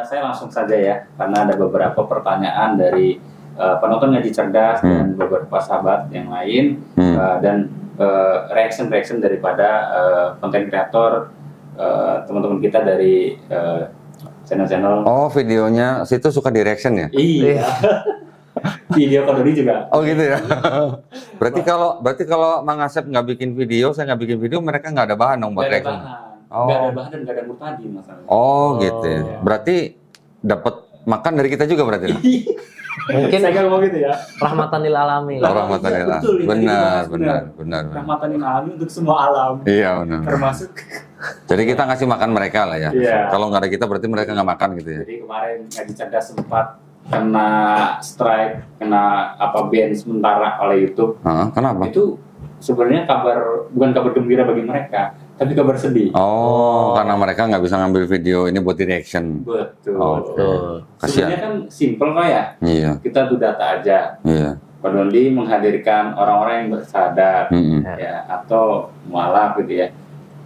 saya langsung saja ya, karena ada beberapa pertanyaan dari penonton Ngaji Cerdas dan beberapa sahabat yang lain dan reaction daripada konten kreator teman-teman kita dari channel-channel. Oh, videonya situ suka di reaction ya? Iya. Video Kodori juga. Oh gitu ya. berarti kalau Mang Asep nggak bikin video, saya nggak bikin video, mereka nggak ada bahan dong buat Nggak ada reaction. bahan. Oh. Nggak ada bahan dan nggak ada murtadi masalahnya. Oh gitu ya. Iya. Berarti dapat makan dari kita juga berarti. dong? Mungkin Saya nggak ngomong gitu ya. rahmatan lil alamin. Oh, rahmatan lil alamin. Betul, ini Benar. benar. Rahmatan lil alamin untuk semua alam. Iya benar. Termasuk. Jadi kita ngasih makan mereka lah ya. Iya. Kalau nggak ada kita berarti mereka nggak makan gitu ya. Jadi kemarin Ngaji Cerdas sempat kena strike, kena ban sementara oleh YouTube. Kenapa? Itu sebenarnya bukan kabar gembira bagi mereka, tapi kabar sedih. Oh, karena mereka nggak bisa ngambil video ini buat di reaction. Betul. Oh, Betul. kasihan. Sebenarnya kan simple kok ya. Iya. Kita tuh data aja. Iya. Pak Dondi menghadirkan orang-orang yang bersadar, ya, atau mualaf gitu ya.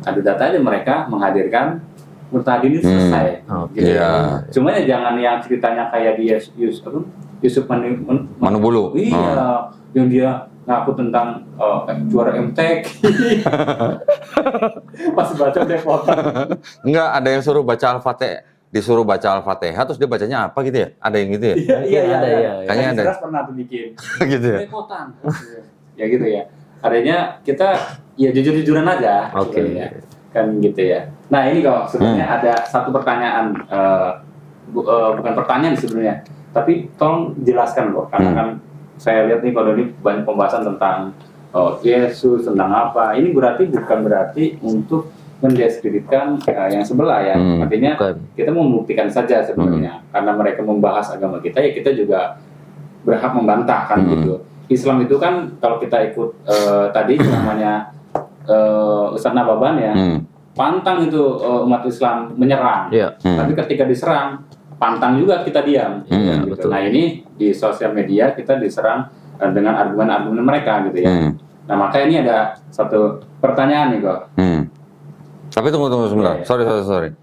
Adu data aja mereka menghadirkan murtadi ini selesai. Gitu. Iya. Cuma ya jangan yang ceritanya kayak dia Yusuf Manubulu. Iya, yang dia ngaku tentang juara MTek. Pas baca udah potong. Enggak, ada yang suruh baca disuruh baca Al-Fatihah terus dia bacanya apa gitu ya? Ada yang gitu ya? Iya. Kayaknya ada. Jelas pernah tuh bikin. Gitu ya. Repotan. Ya gitu ya. Adanya kita ya jujur-jujuran aja. Oke. Sebenarnya. Kan gitu ya. Nah ini kok sebenarnya ada satu pertanyaan, bukan pertanyaan sebenarnya, tapi tolong jelaskan kok, karena kan saya lihat nih kalau ini banyak pembahasan tentang Yesus, tentang apa. Ini bukan berarti untuk mendiskreditkan yang sebelah ya. Artinya kita mau membuktikan saja sebenarnya, karena mereka membahas agama kita ya kita juga berhak membantah kan gitu. Islam itu kan kalau kita ikut tadi namanya Ustadz Nababan ya, pantang itu umat Islam menyerang, tapi ketika diserang, pantang juga kita diam. Gitu. Nah ini di sosial media kita diserang dengan argumen-argumen mereka gitu ya. Nah makanya ini ada satu pertanyaan nih kok. Tapi tunggu sebentar, sorry.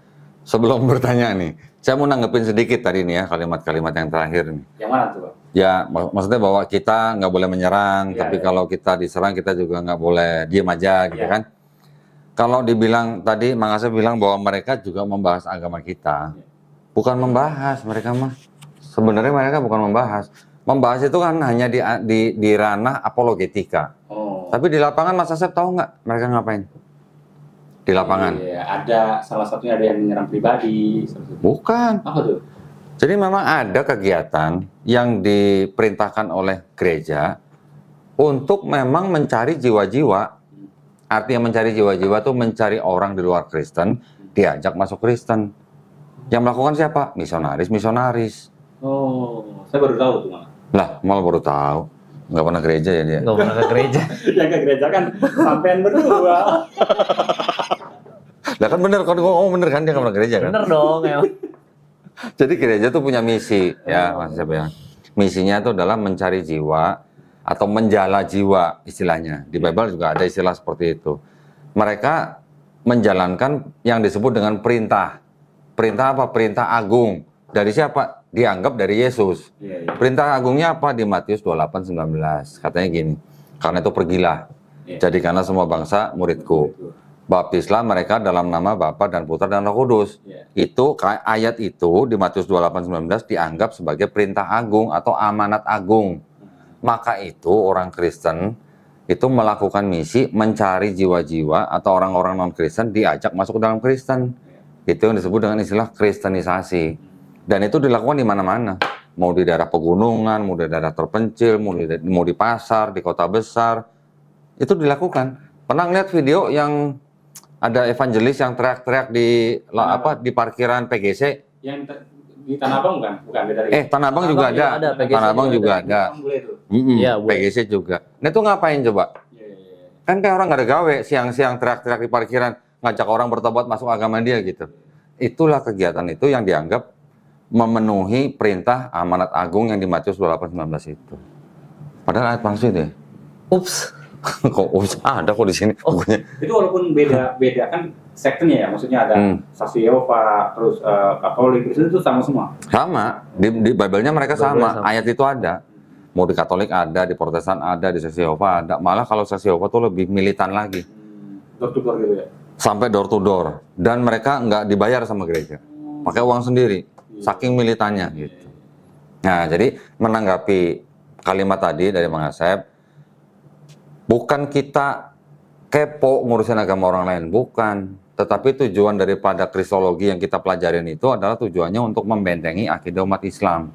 Sebelum bertanya nih, saya mau nanggepin sedikit tadi nih ya kalimat-kalimat yang terakhir nih. Yang mana tuh Pak? Ya maksudnya bahwa kita nggak boleh menyerang, tapi kalau kita diserang kita juga nggak boleh diem aja gitu kan. Kalau dibilang tadi Mang Asep bilang bahwa mereka juga membahas agama kita, bukan membahas mereka mah. Sebenarnya mereka bukan membahas. Membahas itu kan hanya di ranah apologetika. Tapi di lapangan Mas Asep tahu nggak mereka ngapain? Di lapangan. Iya, ada salah satunya ada yang menyerang pribadi. Bukan. Apa tuh? Jadi memang ada kegiatan yang diperintahkan oleh gereja untuk memang mencari jiwa-jiwa. Artinya mencari jiwa-jiwa itu mencari orang di luar Kristen, diajak masuk Kristen. Yang melakukan siapa? Misionaris. Oh, saya baru tahu tuh malah. Lah, malah baru tahu. Nggak pernah gereja ya dia? Nggak pernah ke gereja. Ya ke gereja kan sampean berdua. Lah kan bener, kalau ngomong bener kan dia nggak pernah gereja kan? Bener dong ya. Jadi gereja tuh punya misi ya Mas Asep ya. Misinya itu adalah mencari jiwa atau menjala jiwa istilahnya. Di Bible juga ada istilah seperti itu. Mereka menjalankan yang disebut dengan perintah. Perintah apa? Perintah agung. Dari siapa? Dianggap dari Yesus. Perintah agungnya apa? Di Matius 28:19. Katanya gini, karena itu pergilah, jadikanlah semua bangsa muridku. Baptislah mereka dalam nama Bapa dan Putra dan Roh Kudus. Itu ayat itu di Matius 28:19 dianggap sebagai perintah agung atau amanat agung. Maka itu orang Kristen itu melakukan misi mencari jiwa-jiwa atau orang-orang non-Kristen diajak masuk ke dalam Kristen. Itu yang disebut dengan istilah kristenisasi. Dan itu dilakukan di mana-mana. Mau di daerah pegunungan, mau di daerah terpencil, mau di pasar, di kota besar. Itu dilakukan. Pernah ngeliat video yang ada evangelis yang teriak-teriak di parkiran PGC? Yang di Tanah Abang bukan? Bukan dari. Tanah Abang juga ada. Tanah Abang juga ada. Iya, PGC juga. Nah itu ngapain coba? Kan kayak orang nggak ada gawe, siang-siang teriak-teriak di parkiran, ngajak orang bertobat masuk agama dia gitu. Itulah kegiatan itu yang dianggap memenuhi perintah amanat agung yang di Matius 28:19 itu. Padahal ayat palsu itu ya. Ups. Kok ada kok di sini bukunya. Itu walaupun beda kan sektenya ya, maksudnya ada Saksi Yehova, terus Katolik, itu sama semua. Sama, di Bible-nya mereka Bible-nya sama. sama. Ayat itu ada. Mau di Katolik ada, di Protestan ada, di Saksi Yehova ada. Malah kalau Saksi Yehova tuh lebih militan lagi. Door to door gitu ya. Sampai door to door. Dan mereka nggak dibayar sama gereja. Pakai uang sendiri. Saking militannya gitu. Nah, jadi menanggapi kalimat tadi dari Bang Asep, bukan kita kepo ngurusin agama orang lain, bukan. Tetapi tujuan daripada kristologi yang kita pelajarin itu adalah tujuannya untuk membentengi akidah umat Islam.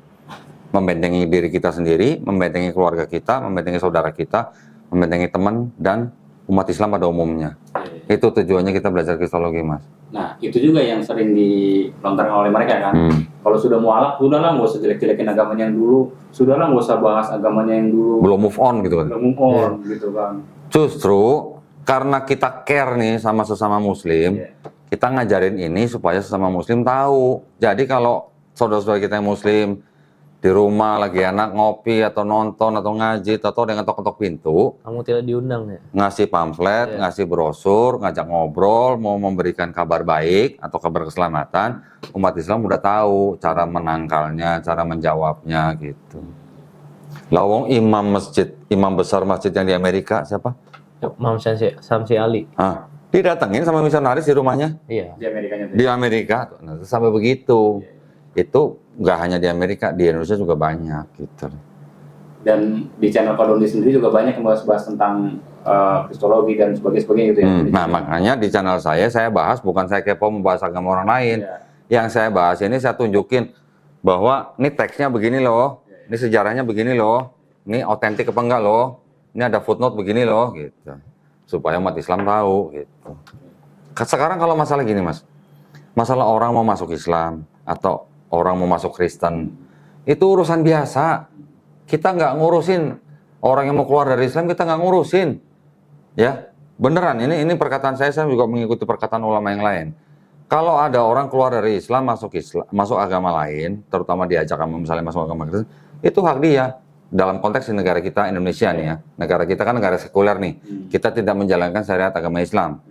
Membentengi diri kita sendiri, membentengi keluarga kita, membentengi saudara kita, membentengi teman dan umat Islam pada umumnya. Itu tujuannya kita belajar kristologi, Mas. Nah, itu juga yang sering dilontarkan oleh mereka kan. Kalau sudah mualaf, sudahlah nggak usah jelek-jelekin agamanya yang dulu, sudahlah nggak usah bahas agamanya yang dulu. Belum move on gitu kan. Belum move on gitu kan. Justru karena kita care nih sama sesama muslim, kita ngajarin ini supaya sesama muslim tahu. Jadi kalau saudara-saudara kita yang muslim di rumah lagi anak ngopi atau nonton atau ngaji atau ada yang ngetok-ngetok pintu, Kamu tidak diundang ya? ngasih pamflet, ngasih brosur, ngajak ngobrol, mau memberikan kabar baik atau kabar keselamatan, umat Islam udah tahu cara menangkalnya, cara menjawabnya gitu. Lawong imam besar masjid yang di Amerika siapa? Imam Samsi Ali. Didatengin sama misionaris di rumahnya Iya. Di Amerikanya tuh. di Amerika. Nah, sampai begitu. Itu nggak hanya di Amerika, di Indonesia juga banyak gitu. Dan di channel Kodoni sendiri juga banyak yang bahas tentang kristologi dan sebagainya gitu ya. Nah, makanya di channel saya bahas, bukan saya kepo membahas agama orang lain. Yang saya bahas ini saya tunjukin bahwa ini teksnya begini loh, ini sejarahnya begini loh, ini otentik apa enggak loh, ini ada footnote begini loh, gitu. Supaya umat Islam tahu, gitu. Sekarang kalau masalah gini, Mas, masalah orang mau masuk Islam atau orang mau masuk Kristen, itu urusan biasa. Kita nggak ngurusin orang yang mau keluar dari Islam, kita nggak ngurusin. Ya, beneran. Ini perkataan saya juga mengikuti perkataan ulama yang lain. Kalau ada orang keluar dari Islam, masuk agama lain, terutama diajak misalnya masuk agama Kristen, itu hak dia. Dalam konteks di negara kita Indonesia nih ya, negara kita kan negara sekuler nih, kita tidak menjalankan syariat agama Islam.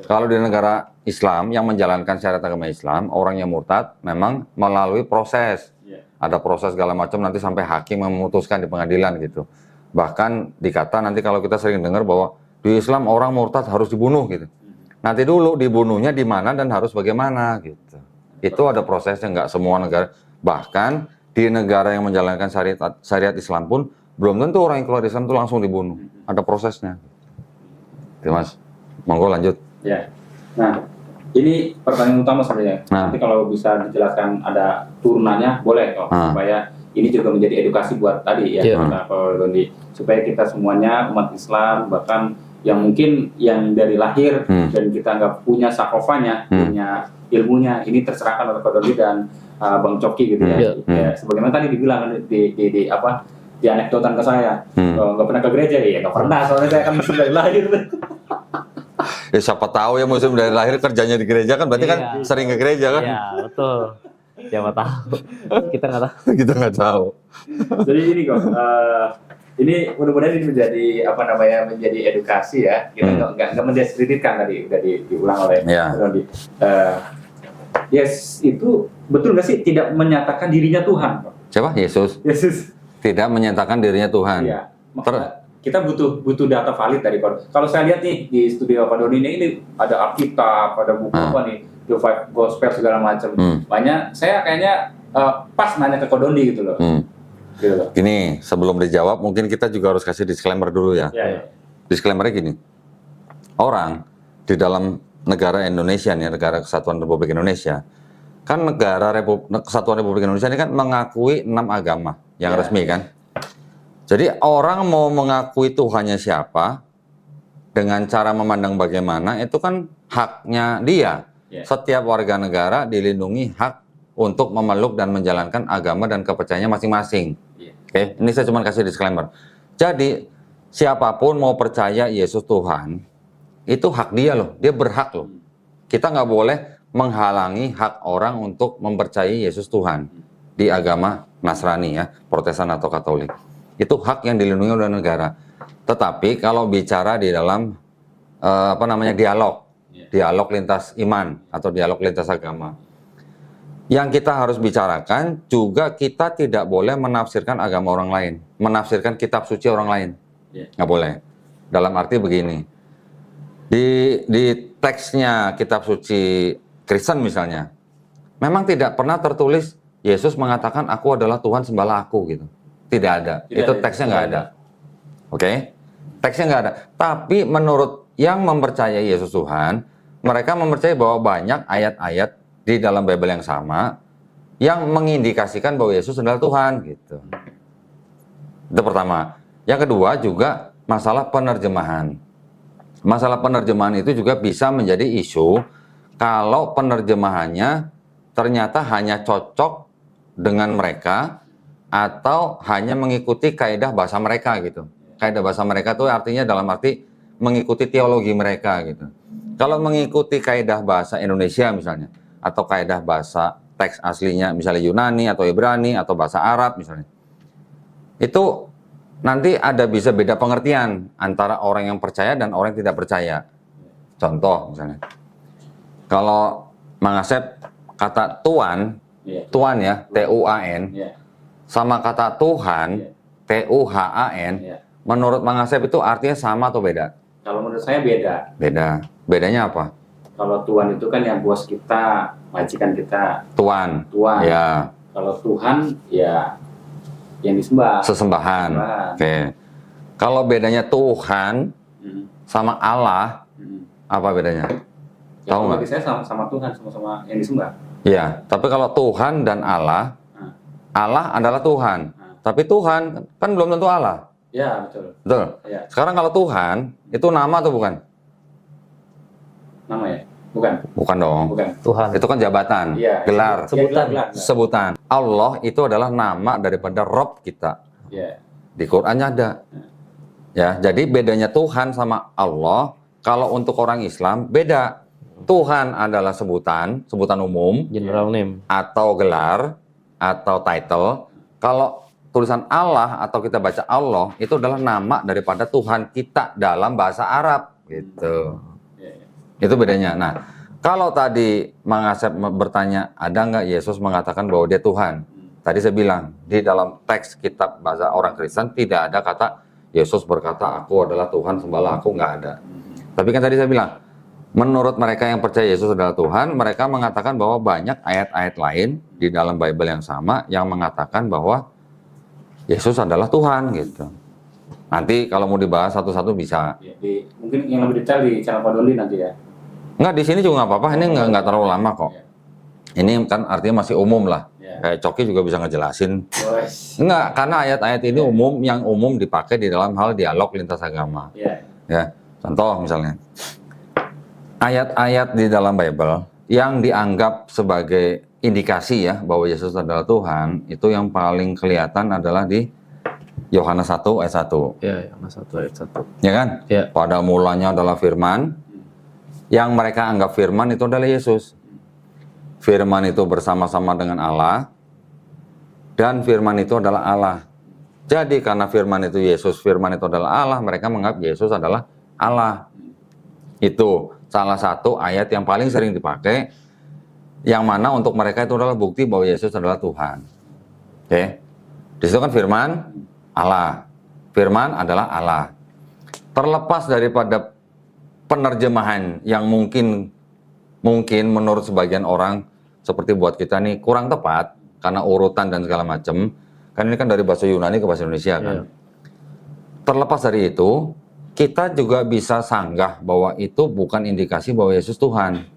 Kalau di negara Islam yang menjalankan syariat agama Islam, orang yang murtad memang melalui proses. Ada proses segala macam nanti sampai hakim memutuskan di pengadilan gitu. Bahkan dikata nanti kalau kita sering dengar bahwa di Islam orang murtad harus dibunuh gitu. Nanti dulu dibunuhnya di mana dan harus bagaimana gitu. Itu ada prosesnya, nggak semua negara. Bahkan di negara yang menjalankan syariat Islam pun belum tentu orang yang keluar Islam itu langsung dibunuh. Ada prosesnya. Oke, Mas. Monggo lanjut. Ya. Nah, ini pertanyaan utama sebenarnya. Nanti kalau bisa dijelaskan ada turunannya, boleh kok. Supaya ini juga menjadi edukasi buat tadi ya, supaya kita semuanya umat Islam, bahkan yang mungkin yang dari lahir dan kita nggak punya sakofanya, punya ilmunya, ini terserahkan oleh Pak Doni dan Bang Coki gitu ya. Ya. Sebagaimana tadi dibilang di apa? Di anekdotan ke saya, nggak pernah ke gereja ya, nggak pernah. Soalnya saya kan muslim dari lahir. Ya siapa tahu ya muslim dari lahir kerjanya di gereja kan, berarti kan sering ke gereja kan? Iya, betul. Siapa tahu. Kita nggak tahu. Kita nggak tahu. Jadi ini kok, ini mudah-mudahan ini menjadi apa namanya, menjadi edukasi ya. Kita nggak mendiskreditkan tadi, udah diulang oleh Rodi. Yes, itu betul nggak sih tidak menyatakan dirinya Tuhan? Siapa? Yesus. Tidak menyatakan dirinya Tuhan. Iya. Kita butuh data valid dari Kodoni. Kalau saya lihat nih di studio Kodoni ini ada Alkitab, ada buku apa nih, The Five Gospel segala macam. Banyak. Saya kayaknya pas nanya ke Kodoni gitu loh. Gitu loh. Gini, sebelum dijawab mungkin kita juga harus kasih disclaimer dulu ya. Disclaimernya gini. Orang di dalam negara Indonesia nih, negara Kesatuan Republik Indonesia, kan Kesatuan Republik Indonesia ini kan mengakui 6 agama yang resmi kan. Jadi orang mau mengakui Tuhannya siapa, dengan cara memandang bagaimana, itu kan haknya dia. Setiap warga negara dilindungi hak untuk memeluk dan menjalankan agama dan kepercayaannya masing-masing. Oke, ini saya cuma kasih disclaimer. Jadi siapapun mau percaya Yesus Tuhan, itu hak dia loh, dia berhak loh. Kita nggak boleh menghalangi hak orang untuk mempercayai Yesus Tuhan di agama Nasrani ya, Protestan atau Katolik. Itu hak yang dilindungi oleh negara. Tetapi kalau bicara di dalam apa namanya dialog, dialog lintas iman atau dialog lintas agama, yang kita harus bicarakan juga kita tidak boleh menafsirkan agama orang lain, menafsirkan kitab suci orang lain, nggak boleh. Dalam arti begini, di teksnya kitab suci Kristen misalnya, memang tidak pernah tertulis Yesus mengatakan aku adalah Tuhan sembahlah aku gitu. Tidak ada. Itu teksnya nggak ada. Oke? Teksnya nggak ada. Tapi menurut yang mempercayai Yesus Tuhan, mereka mempercayai bahwa banyak ayat-ayat di dalam Bible yang sama yang mengindikasikan bahwa Yesus adalah Tuhan gitu. Itu pertama. Yang kedua juga masalah penerjemahan. Masalah penerjemahan itu juga bisa menjadi isu kalau penerjemahannya ternyata hanya cocok dengan mereka atau hanya mengikuti kaidah bahasa mereka gitu. Kaidah bahasa mereka itu artinya dalam arti mengikuti teologi mereka gitu. Kalau mengikuti kaidah bahasa Indonesia misalnya, atau kaidah bahasa teks aslinya misalnya Yunani atau Ibrani atau bahasa Arab misalnya, itu nanti ada bisa beda pengertian antara orang yang percaya dan orang yang tidak percaya. Contoh misalnya, kalau Mang Asep kata Tuan, Tuan ya, T-U-A-N, sama kata Tuhan, T-U-H-A-N, menurut Mang Asep itu artinya sama atau beda? Kalau menurut saya beda. Beda. Bedanya apa? Kalau Tuhan itu kan yang bos kita, majikan kita. Tuan. Tuan. Ya. Kalau Tuhan ya yang disembah. Sesembahan. Oke. Kalau bedanya Tuhan sama Allah, apa bedanya? Ya, Tahu nggak? bagi saya sama Tuhan, sama-sama yang disembah. Iya, tapi kalau Tuhan dan Allah, Allah adalah Tuhan. Tapi Tuhan kan belum tentu Allah. Ya, betul. Betul. Ya. Sekarang kalau Tuhan, itu nama atau bukan? Nama ya? Bukan. Bukan dong. Bukan. Tuhan. Itu kan jabatan, Ya, gelar, Sebutan. gelar. sebutan. Allah itu adalah nama daripada Rob kita. Ya. Di Qur'annya ada. Ya, jadi bedanya Tuhan sama Allah, kalau untuk orang Islam beda. Tuhan adalah sebutan, sebutan umum, General name. atau gelar, atau title. Kalau tulisan Allah atau kita baca Allah, itu adalah nama daripada Tuhan kita dalam bahasa Arab. Gitu. Itu bedanya. Nah, kalau tadi Mang Asep bertanya, ada nggak Yesus mengatakan bahwa dia Tuhan? Tadi saya bilang, di dalam teks kitab bahasa orang Kristen tidak ada kata Yesus berkata, aku adalah Tuhan, sembahlah aku, nggak ada. Tapi kan tadi saya bilang, menurut mereka yang percaya Yesus adalah Tuhan, mereka mengatakan bahwa banyak ayat-ayat lain di dalam Bible yang sama yang mengatakan bahwa Yesus adalah Tuhan gitu. Nanti kalau mau dibahas satu-satu bisa. Ya, mungkin yang lebih detail di channel Pak Doli nanti ya. Nggak, di sini juga nggak apa-apa, ini nggak terlalu lama kok. Ini kan artinya masih umum lah. Kayak Coki juga bisa ngejelasin. Nggak, karena ayat-ayat ini umum, yang umum dipakai di dalam hal dialog lintas agama. Ya, contoh misalnya. Ayat-ayat di dalam Bible yang dianggap sebagai indikasi ya bahwa Yesus adalah Tuhan, itu yang paling kelihatan adalah di Yohanes 1 ayat 1. Ya, Yohanes 1 ayat 1. Ya kan? Ya. Pada mulanya adalah firman. Yang mereka anggap firman itu adalah Yesus. Firman itu bersama-sama dengan Allah. Dan firman itu adalah Allah. Jadi karena firman itu Yesus, firman itu adalah Allah, mereka menganggap Yesus adalah Allah. Itu salah satu ayat yang paling sering dipakai, yang mana untuk mereka itu adalah bukti bahwa Yesus adalah Tuhan. Oke, di situ kan firman Allah, firman adalah Allah. Terlepas daripada penerjemahan yang mungkin menurut sebagian orang seperti buat kita nih kurang tepat karena urutan dan segala macam, kan ini kan dari bahasa Yunani ke bahasa Indonesia kan. Terlepas dari itu, kita juga bisa sanggah bahwa itu bukan indikasi bahwa Yesus Tuhan.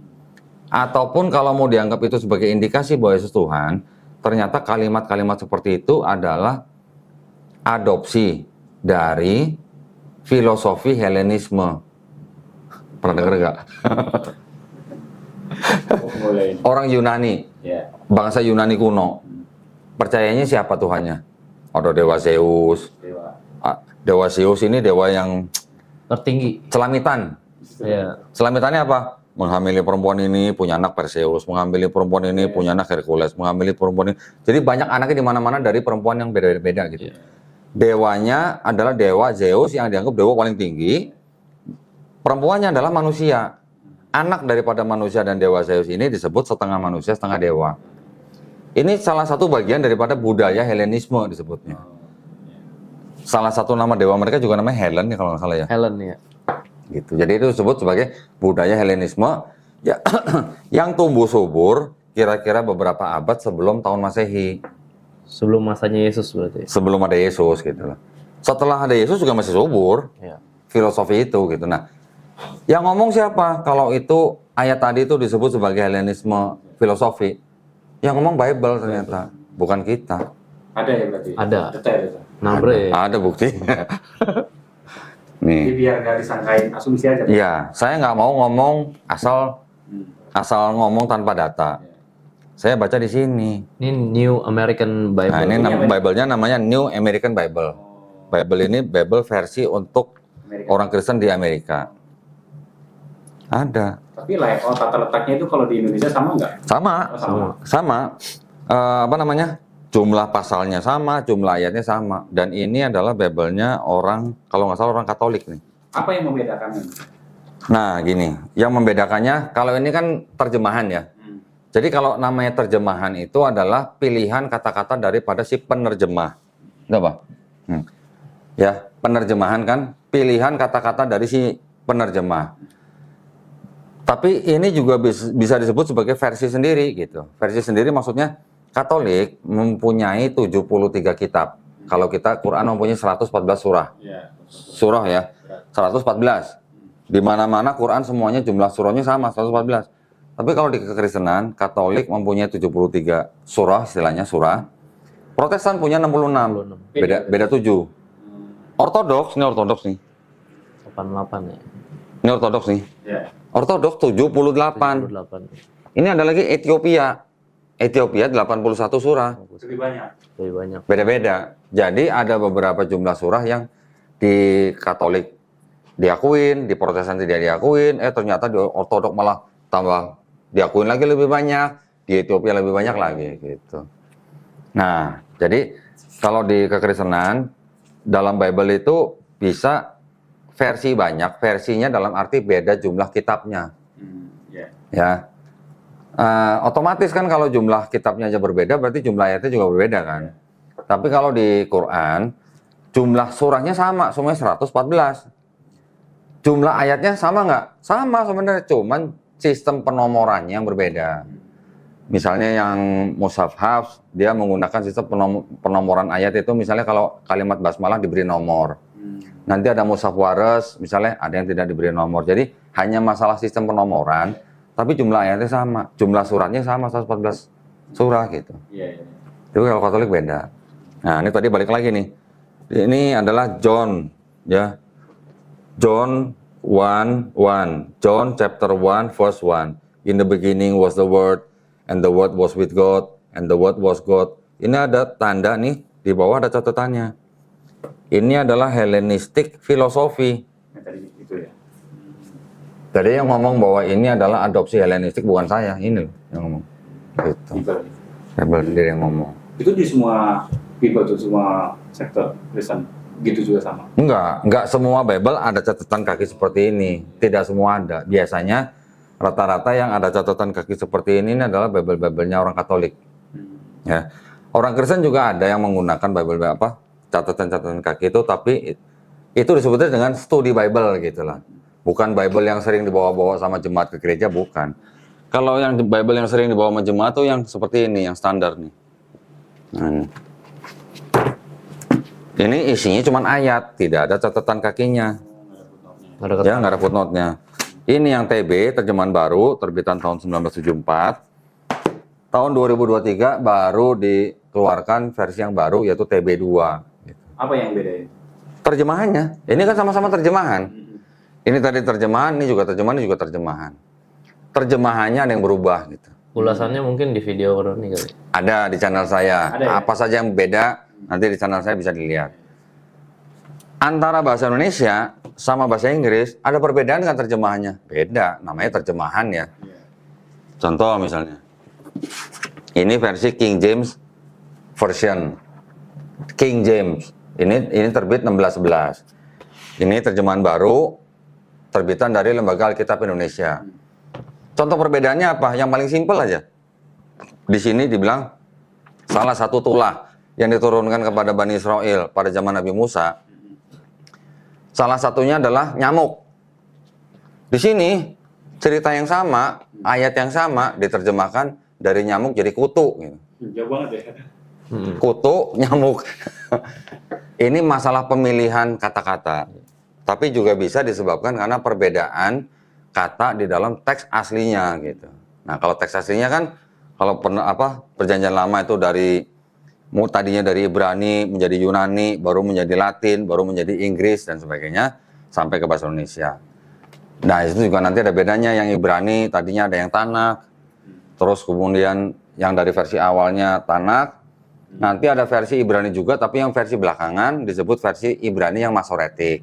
Ataupun kalau mau dianggap itu sebagai indikasi bahwa Yesus Tuhan, ternyata kalimat-kalimat seperti itu adalah adopsi dari filosofi Helenisme. Pernah dengar nggak? Orang Yunani, bangsa Yunani kuno, percayanya siapa Tuhannya? Ada dewa Zeus. Dewa Zeus ini dewa yang tertinggi. Selamitan. Ya. Selamitannya apa? Menghamili perempuan ini punya anak Perseus, menghamili perempuan ini punya anak Hercules, menghamili perempuan ini. Jadi banyak anaknya di mana-mana dari perempuan yang beda-beda gitu. Dewanya adalah dewa Zeus yang dianggap dewa paling tinggi. Perempuannya adalah manusia. Anak daripada manusia dan dewa Zeus ini disebut setengah manusia, setengah dewa. Ini salah satu bagian daripada budaya Helenisme disebutnya. Salah satu nama dewa mereka juga namanya Helen ya kalau nggak salah ya. Helen ya. Gitu. Jadi itu disebut sebagai budaya Helenisme ya, yang tumbuh subur kira-kira beberapa abad sebelum tahun Masehi. Sebelum masanya Yesus berarti. Sebelum ada Yesus gitu loh. Setelah ada Yesus juga masih subur Ya. filosofi itu gitu. Nah, yang ngomong siapa? Kalau itu ayat tadi itu disebut sebagai Helenisme filosofi. Yang ngomong Bible ternyata, bukan kita. Ada ya berarti? Ada. Detail itu. Nabre. Ada buktinya. Jadi Nih. biar nggak disangkain asumsi aja. Iya, saya nggak mau ngomong asal ngomong tanpa data. Saya baca di sini. Ini New American Bible. Nah, ini Ini apa? Bible-nya namanya New American Bible. Bible ini Bible versi untuk Amerika. orang Kristen di Amerika. Ada. Tapi layout tata letaknya itu kalau di Indonesia sama nggak? Sama. Oh, sama. Sama. Apa namanya? Jumlah pasalnya sama, jumlah ayatnya sama. Dan ini adalah Bible-nya orang, kalau nggak salah orang Katolik nih. Apa yang membedakannya? Nah, gini. Yang membedakannya, kalau ini kan terjemahan ya. Jadi kalau namanya terjemahan itu adalah pilihan kata-kata daripada si penerjemah. Enggak, Pak? Ya, penerjemahan kan pilihan kata-kata dari si penerjemah. Tapi ini juga bisa disebut sebagai versi sendiri gitu. Versi sendiri maksudnya Katolik mempunyai 73 kitab. Kalau kita Quran mempunyai 114 surah. Iya. Surah ya, 114. Di mana-mana Quran semuanya jumlah surahnya sama 114. Tapi kalau di kekristenan, Katolik mempunyai 73 surah, istilahnya surah. Protestan punya 66. Beda 7. Ortodoks, ini ortodoks nih. 88 ya. Ini ortodoks nih. Iya. Ortodoks 78. 78. Ini ada lagi Ethiopia. Ethiopia 81 surah. Lebih banyak. Lebih banyak. Beda-beda. Jadi ada beberapa jumlah surah yang di Katolik diakuin, di Protestan tidak diakuin, ternyata di Ortodoks malah tambah diakuin lagi lebih banyak, di Ethiopia lebih banyak lagi gitu. Nah, jadi kalau di kekristenan dalam Bible itu bisa versi banyak, versinya dalam arti beda jumlah kitabnya. Iya. Ya. Otomatis kan kalau jumlah kitabnya aja berbeda, berarti jumlah ayatnya juga berbeda kan. Tapi kalau di Quran, jumlah surahnya sama, semuanya 114. Jumlah ayatnya sama nggak? Sama sebenarnya, cuman sistem penomorannya yang berbeda. Misalnya yang Mushaf Hafs, dia menggunakan sistem penomoran ayat itu, misalnya kalau kalimat basmalah diberi nomor. Nanti ada Mushaf Wares, misalnya ada yang tidak diberi nomor. Jadi hanya masalah sistem penomoran, tapi jumlah ayatnya sama, jumlah suratnya sama, 114 surah gitu. Iya. Tapi kalau Katolik beda. Nah, ini tadi balik lagi nih. Ini adalah John, ya. John 1:1. John chapter 1 verse 1. In the beginning was the word, and the word was with God, and the word was God. Ini ada tanda nih, di bawah ada catatannya. Ini adalah Hellenistic philosophy. Yang tadi itu ya. Jadi yang ngomong bahwa ini adalah adopsi Hellenistik bukan saya, ini loh yang ngomong. Gitu. Bible sendiri yang ngomong. Itu di semua Bible tuh, semua sektor Kristen gitu juga sama. Enggak semua Bible ada catatan kaki seperti ini. Tidak semua ada. Biasanya rata-rata yang ada catatan kaki seperti ini adalah Bible-Bible-nya orang Katolik. Ya. Orang Kristen juga ada yang menggunakan Bible catatan-catatan kaki itu, tapi itu disebutnya dengan studi Bible gitu lah. Bukan Bible yang sering dibawa-bawa sama jemaat ke gereja, bukan. Kalau yang Bible yang sering dibawa sama jemaat tuh yang seperti ini, yang standar nih. Nah, ini isinya cuma ayat, tidak ada catatan kakinya. Ya, nggak ada footnote-nya. Ini yang TB, terjemahan baru, terbitan tahun 1974. Tahun 2023 baru dikeluarkan versi yang baru, yaitu TB2. Apa yang beda? Terjemahannya, ini kan sama-sama terjemahan. Ini tadi terjemahan, ini juga terjemahan, ini juga terjemahan. Terjemahannya ada yang berubah gitu. Ulasannya mungkin di video ini kali. Ada di channel saya. Ada ya? Apa saja yang beda, nanti di channel saya bisa dilihat. Antara bahasa Indonesia sama bahasa Inggris, ada perbedaan dengan terjemahannya? Beda, namanya terjemahan ya. Contoh misalnya, ini versi King James Version. King James. Ini terbit 1611. Ini terjemahan baru, terbitan dari Lembaga Alkitab Indonesia. Contoh perbedaannya apa? Yang paling simpel aja. Di sini dibilang salah satu tulah yang diturunkan kepada Bani Israel pada zaman Nabi Musa. Salah satunya adalah nyamuk. Di sini cerita yang sama, ayat yang sama diterjemahkan dari nyamuk jadi kutu. Gitu. Jauh banget ya. Kutu, nyamuk. Ini masalah pemilihan kata-kata. Tapi juga bisa disebabkan karena perbedaan kata di dalam teks aslinya gitu. Nah, kalau teks aslinya kan kalau perjanjian lama itu tadinya dari Ibrani menjadi Yunani, baru menjadi Latin, baru menjadi Inggris dan sebagainya sampai ke bahasa Indonesia. Nah, itu juga nanti ada bedanya. Yang Ibrani tadinya ada yang Tanak, terus kemudian yang dari versi awalnya Tanak. Nanti ada versi Ibrani juga, tapi yang versi belakangan disebut versi Ibrani yang Masoretik.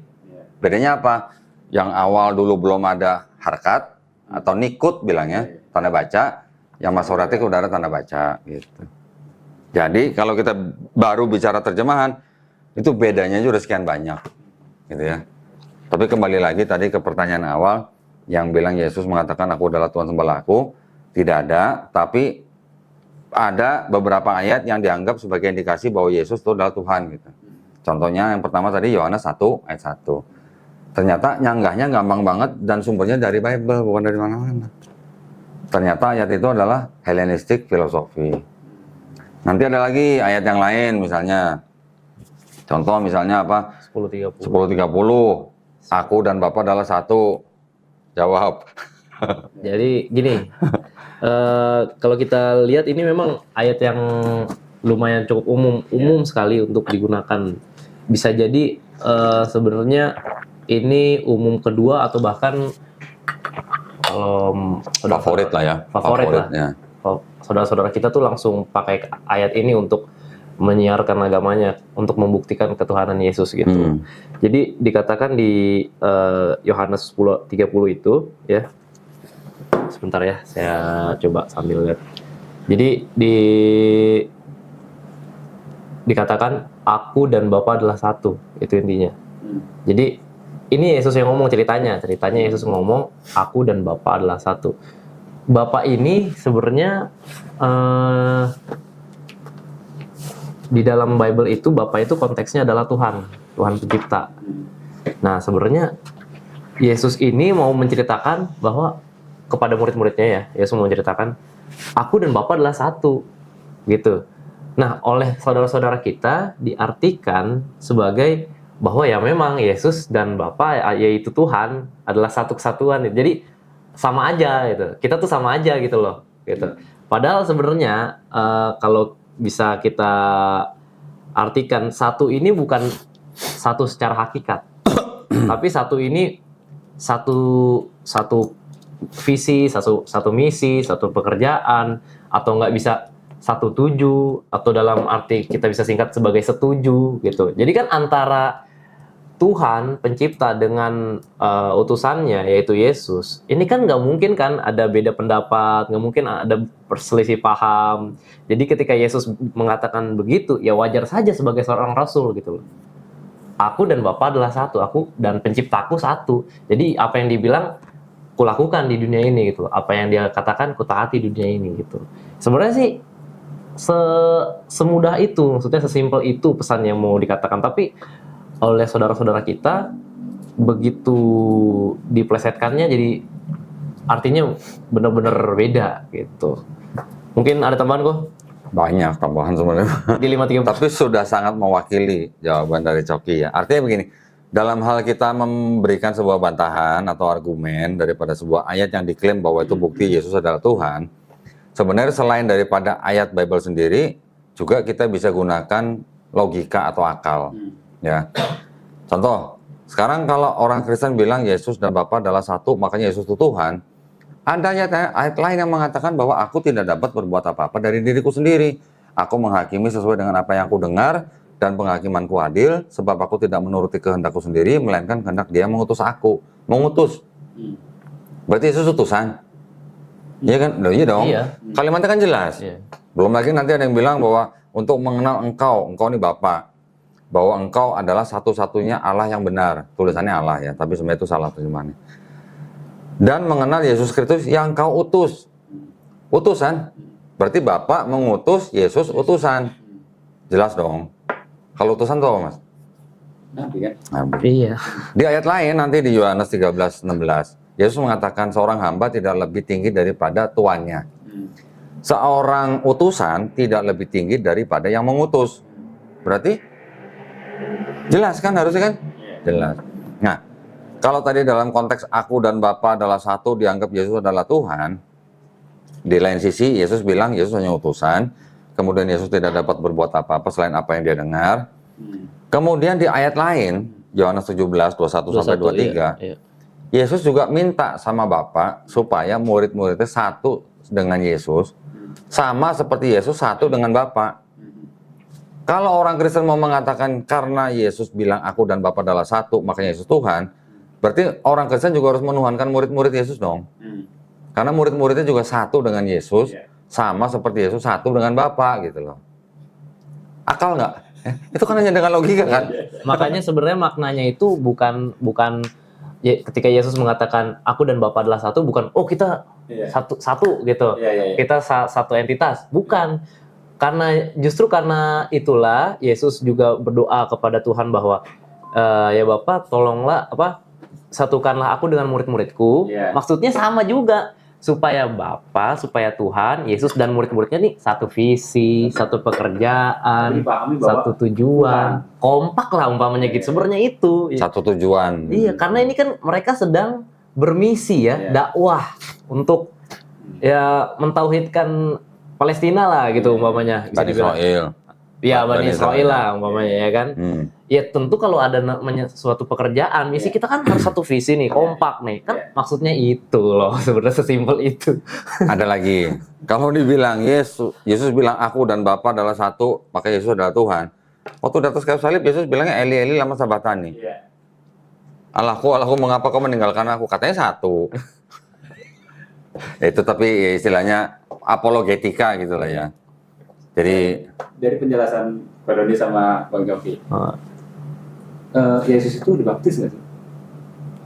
Bedanya apa? Yang awal dulu belum ada harkat atau nikut bilangnya, tanda baca. Yang Masoretik udah ada tanda baca gitu. Jadi kalau kita baru bicara terjemahan, itu bedanya juga sekian banyak gitu ya. Tapi kembali lagi tadi ke pertanyaan awal yang bilang Yesus mengatakan aku adalah Tuhan sembelahku, tidak ada, tapi ada beberapa ayat yang dianggap sebagai indikasi bahwa Yesus itu adalah Tuhan gitu. Contohnya yang pertama tadi Yohanes 1 ayat 1. Ternyata nyanggahnya gampang banget dan sumbernya dari Bible, bukan dari mana-mana. Ternyata ayat itu adalah Hellenistic filosofi. Nanti ada lagi ayat yang lain misalnya. Contoh misalnya apa? 10:30. 10:30. Aku dan Bapa adalah satu. Jawab. Jadi gini, kalau kita lihat ini memang ayat yang lumayan cukup umum sekali untuk digunakan. Bisa jadi sebenarnya ini umum kedua atau bahkan Favorit lah ya. Favorit lah. Ya. Saudara-saudara kita tuh langsung pakai ayat ini untuk menyiarkan agamanya, untuk membuktikan ketuhanan Yesus gitu. Jadi dikatakan di Yohanes 10:30 itu ya. Sebentar ya, saya coba sambil lihat. Jadi dikatakan aku dan Bapa adalah satu, itu intinya. Jadi ini Yesus yang ngomong ceritanya Yesus ngomong aku dan Bapa adalah satu. Bapa ini sebenarnya di dalam Bible itu Bapa itu konteksnya adalah Tuhan pencipta. Nah sebenarnya Yesus ini mau menceritakan bahwa kepada murid-muridnya ya, Yesus mau menceritakan aku dan Bapa adalah satu gitu. Nah oleh saudara-saudara kita diartikan sebagai bahwa ya memang Yesus dan Bapa yaitu Tuhan adalah satu kesatuan. Jadi sama aja gitu. Kita tuh sama aja gitu loh. Gitu. Padahal sebenarnya kalau bisa kita artikan satu ini bukan satu secara hakikat, tapi satu ini satu visi, satu misi, satu pekerjaan, atau nggak bisa satu tuju, atau dalam arti kita bisa singkat sebagai setuju gitu. Jadi kan antara Tuhan pencipta dengan utusannya yaitu Yesus, ini kan nggak mungkin kan ada beda pendapat, nggak mungkin ada perselisih paham. Jadi ketika Yesus mengatakan begitu, ya wajar saja sebagai seorang rasul gitu loh. Aku dan Bapa adalah satu, aku dan penciptaku satu. Jadi apa yang dibilang kulakukan di dunia ini gitu loh. Apa yang dia katakan kutaati di dunia ini gitu. Sebenarnya sih semudah itu, maksudnya sesimpel itu pesan yang mau dikatakan, tapi oleh saudara-saudara kita begitu diplesetkannya jadi artinya benar-benar beda gitu. Mungkin ada tambahan kok? Banyak tambahan sebenarnya. Di 5:30. Tapi sudah sangat mewakili jawaban dari Coki ya. Artinya begini, dalam hal kita memberikan sebuah bantahan atau argumen daripada sebuah ayat yang diklaim bahwa itu bukti Yesus adalah Tuhan, sebenarnya selain daripada ayat Bible sendiri, juga kita bisa gunakan logika atau akal. Ya, contoh, sekarang kalau orang Kristen bilang Yesus dan Bapa adalah satu, makanya Yesus itu Tuhan. Ada ayat lain yang mengatakan bahwa aku tidak dapat berbuat apa-apa dari diriku sendiri. Aku menghakimi sesuai dengan apa yang aku dengar dan penghakimanku adil, sebab aku tidak menuruti kehendakku sendiri, melainkan kehendak Dia mengutus aku. Mengutus. Berarti Yesus utusan. Iya kan? Iya dong. Iya. Kalimatnya kan jelas. Iya. Belum lagi nanti ada yang bilang bahwa untuk mengenal engkau ini Bapa. bahwa engkau adalah satu-satunya Allah yang benar. Tulisannya Allah ya, tapi sebenarnya itu salah terjemahannya. Dan mengenal Yesus Kristus yang kau utus. Utusan. Berarti Bapa mengutus Yesus utusan. Jelas dong. Kalau utusan tuh apa, Mas? Nabi kan? Nabi. Iya. Di ayat lain nanti di Yohanes 13:16, Yesus mengatakan seorang hamba tidak lebih tinggi daripada tuannya. Seorang utusan tidak lebih tinggi daripada yang mengutus. Berarti jelas kan harusnya kan? Jelas. Nah, kalau tadi dalam konteks aku dan Bapa adalah satu dianggap Yesus adalah Tuhan, di lain sisi Yesus bilang Yesus hanya utusan, kemudian Yesus tidak dapat berbuat apa-apa selain apa yang dia dengar. Kemudian di ayat lain, Yohanes 17:21-23, iya. Yesus juga minta sama Bapa supaya murid-muridnya satu dengan Yesus, sama seperti Yesus satu dengan Bapa. Kalau orang Kristen mau mengatakan karena Yesus bilang aku dan Bapa adalah satu, makanya Yesus Tuhan, berarti orang Kristen juga harus menuhankan murid-murid Yesus dong. Karena murid-muridnya juga satu dengan Yesus, sama seperti Yesus satu dengan Bapa gitu loh. Akal nggak? Itu kan hanya dengan logika kan? Makanya sebenarnya maknanya itu bukan ya, ketika Yesus mengatakan aku dan Bapa adalah satu, bukan oh kita satu gitu. Kita satu entitas, bukan. Justru karena itulah Yesus juga berdoa kepada Tuhan bahwa ya Bapa tolonglah satukanlah aku dengan murid-muridku. Maksudnya sama juga, supaya Bapa, supaya Tuhan, Yesus dan murid-muridnya nih satu visi, satu pekerjaan, satu tujuan, kompak lah umpamanya gitu. Sebenarnya itu Satu tujuan. Iya, karena ini kan mereka sedang bermisi ya, dakwah untuk ya mentauhidkan Palestina lah gitu umpamanya. Bani Israel. Ya, Bani Israel lah umpamanya ya kan. Ya tentu kalau ada namanya suatu pekerjaan, misi kita kan harus satu visi nih, kompak nih. Kan maksudnya itu loh, sebenarnya sesimpel itu. Ada lagi. Kalau dibilang Yesus bilang aku dan Bapa adalah satu, maka Yesus adalah Tuhan. Waktu di atas kayu salib Yesus bilangnya Eli Eli lama sabatani. Allahku, mengapa kau meninggalkan aku? Katanya satu. Itu tapi ya istilahnya apologetika gitu lah ya. Jadi dari penjelasan Pak Doni sama Bang Yofi, Yesus itu dibaptis nggak sih?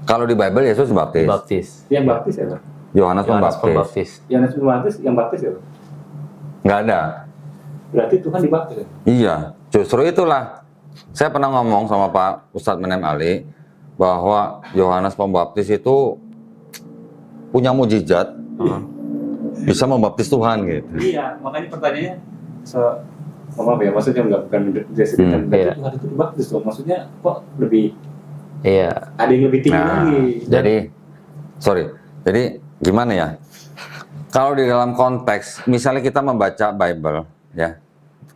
kalau di Bible Yesus dibaptis. Baptis. Yang baptis ya Pak? Yohanes Pembaptis. Pembaptis. Yang baptis ya Pak? Nggak ada. Berarti Tuhan dibaptis ya? Iya, justru itulah. Saya pernah ngomong sama Pak Ustadz Menem Ali bahwa Yohanes Pembaptis itu punya mujizat, bisa membaptis Tuhan gitu. Iya, makanya pertanyaannya maaf ya, maksudnya bukan deskripsi, berarti Tuhan itu dibaptis dong. Maksudnya kok lebih ada yang lebih tinggi lagi. Jadi gimana ya? Kalau di dalam konteks, misalnya kita membaca Bible, ya,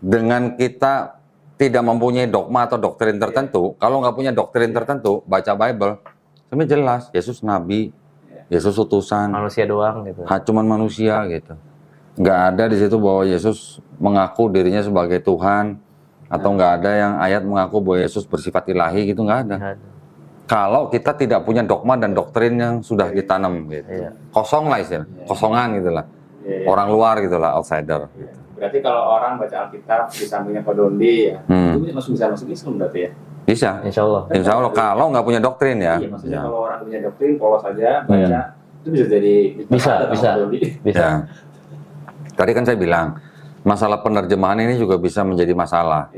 dengan kita tidak mempunyai dogma atau doktrin tertentu, kalau nggak punya doktrin tertentu, baca Bible, sebenarnya jelas, Yesus Nabi, Yesus utusan, manusia doang gitu. Cuman manusia gitu. Nggak ada di situ bahwa Yesus mengaku dirinya sebagai Tuhan, atau nggak ada yang ayat mengaku bahwa Yesus bersifat ilahi gitu, nggak ada. Kalau kita tidak punya dogma dan doktrin yang sudah ditanam gitu. Kosong lah istilahnya, kosongan gitulah. Orang luar gitulah, outsider. Gitu. Berarti kalau orang baca Alkitab di sampingnya Pak Dondi ya, itu bisa masuk Islam berarti ya? Bisa. Insya Allah. Insya Allah kalau nggak punya doktrin ya. Iya, maksudnya kalau orang punya doktrin, polos saja baca, itu bisa jadi bisa. Ya. Tadi kan saya bilang, masalah penerjemahan ini juga bisa menjadi masalah.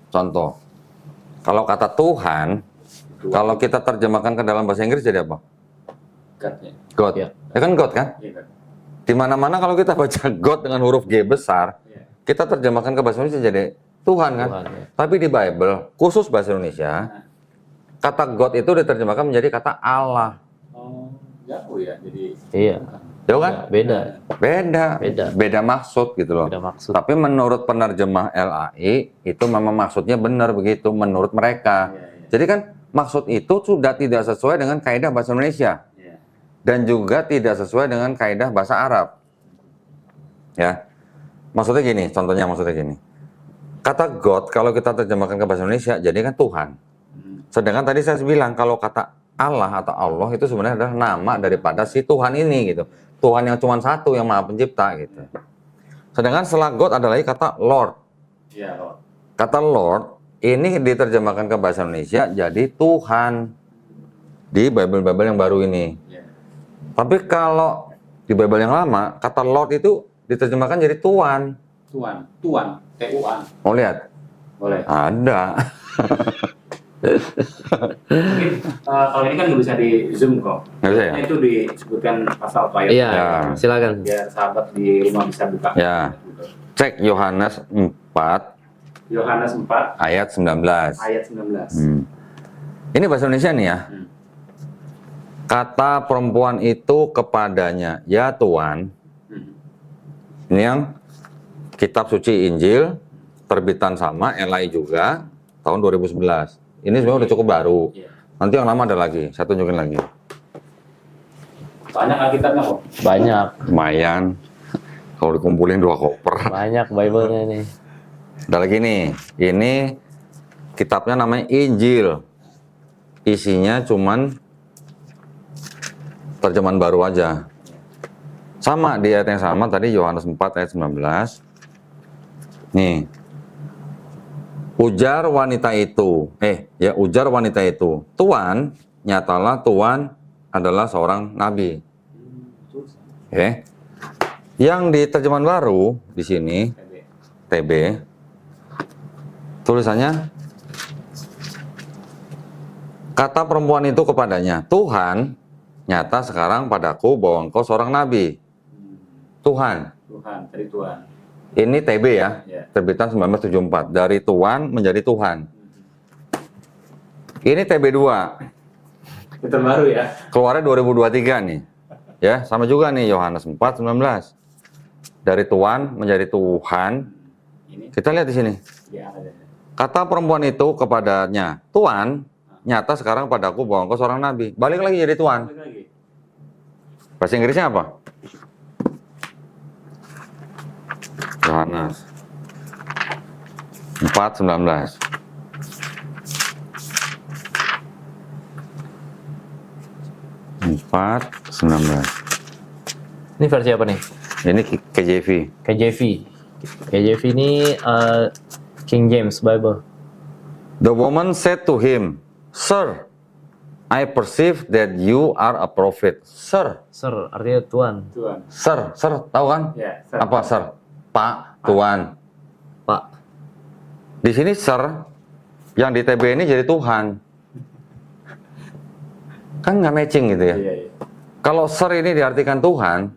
Contoh, kalau kata Tuhan, kalau kita terjemahkan ke dalam bahasa Inggris jadi apa? God. Ya kan God kan? Di mana-mana kalau kita baca God dengan huruf G besar, kita terjemahkan ke bahasa Indonesia jadi Tuhan kan? Tapi di Bible, khusus bahasa Indonesia, kata God itu diterjemahkan menjadi kata Allah. Oh, jauh ya, jadi. Iya. Jauh kan? Beda maksud gitu loh. Beda maksud. Tapi menurut penerjemah LAI itu memang maksudnya benar begitu menurut mereka. Jadi kan maksud itu sudah tidak sesuai dengan kaidah bahasa Indonesia dan juga tidak sesuai dengan kaidah bahasa Arab. Ya, maksudnya gini. Kata God kalau kita terjemahkan ke bahasa Indonesia jadi kan Tuhan. Sedangkan tadi saya bilang kalau kata Allah atau Allah itu sebenarnya adalah nama daripada si Tuhan ini gitu. Tuhan yang cuma satu yang Maha Pencipta gitu. Sedangkan setelah God ada lagi kata Lord. Kata Lord ini diterjemahkan ke bahasa Indonesia jadi Tuhan di Bible-Bible yang baru ini. Ya. Tapi kalau di Bible yang lama, kata Lord itu diterjemahkan jadi Tuan. Tuan, T-U-An. Mau lihat? Boleh. Ada. Mungkin kalau ini kan nggak bisa di zoom kok. Nggak bisa ya? Itu disebutkan pasal atau ayat. Iya, Ya. silakan. Biar sahabat di rumah bisa buka. Ya. Cek Yohanes 4 Yohanes 4 ayat 19. ayat 19. Ini bahasa Indonesia nih ya. Hmm. Kata perempuan itu kepadanya, ya Tuan. Hmm. Ini yang kitab suci Injil, terbitan sama, LI juga, tahun 2011. Ini sebenarnya udah cukup baru. Iya. Nanti yang lama ada lagi, saya tunjukin lagi. Banyak Alkitabnya kok. Banyak, Lumayan. Kalau dikumpulin 2 koper. banyak Bible-nya nih. Ada lagi nih, ini kitabnya namanya Injil. Isinya cuman terjemahan baru aja. Sama di ayat yang sama tadi Yohanes 4 ayat 19. Nih. Ujar wanita itu, ujar wanita itu, Tuan, nyatalah Tuan adalah seorang nabi. Oke. Yang di terjemahan baru di sini TB tulisannya, kata perempuan itu kepadanya, Tuhan, nyata sekarang padaku bahwa engkau seorang nabi. Tuhan. Tuhan, dari Tuhan. Ini TB ya, Ya. terbitan 1974. Dari Tuhan menjadi Tuhan. Ini TB2, Itu terbaru ya. keluarnya 2023 nih. Ya, sama juga nih Yohanes 4:19. Dari Tuhan menjadi Tuhan. Ini Kita lihat di sini. ya ada. Kata perempuan itu kepadanya, Tuhan, nyata sekarang padaku bahwa engkau seorang nabi. Balik lagi jadi Tuhan. Balik lagi. Bahasa Inggrisnya apa? Yohanes 4:19. Empat 19. Ini versi apa nih? Ini KJV. KJV. KJV ini King James Bible. The woman said to him, Sir, I perceive that you are a prophet. Sir, Sir, artinya Tuan. Tuhan. sir, tahu kan? Ya, sir. Apa sir? Pak, Tuan. Pak. Di sini sir, yang di TB ini jadi Tuhan. Kan nggak matching gitu ya. Iya, iya. Kalau sir ini diartikan Tuhan,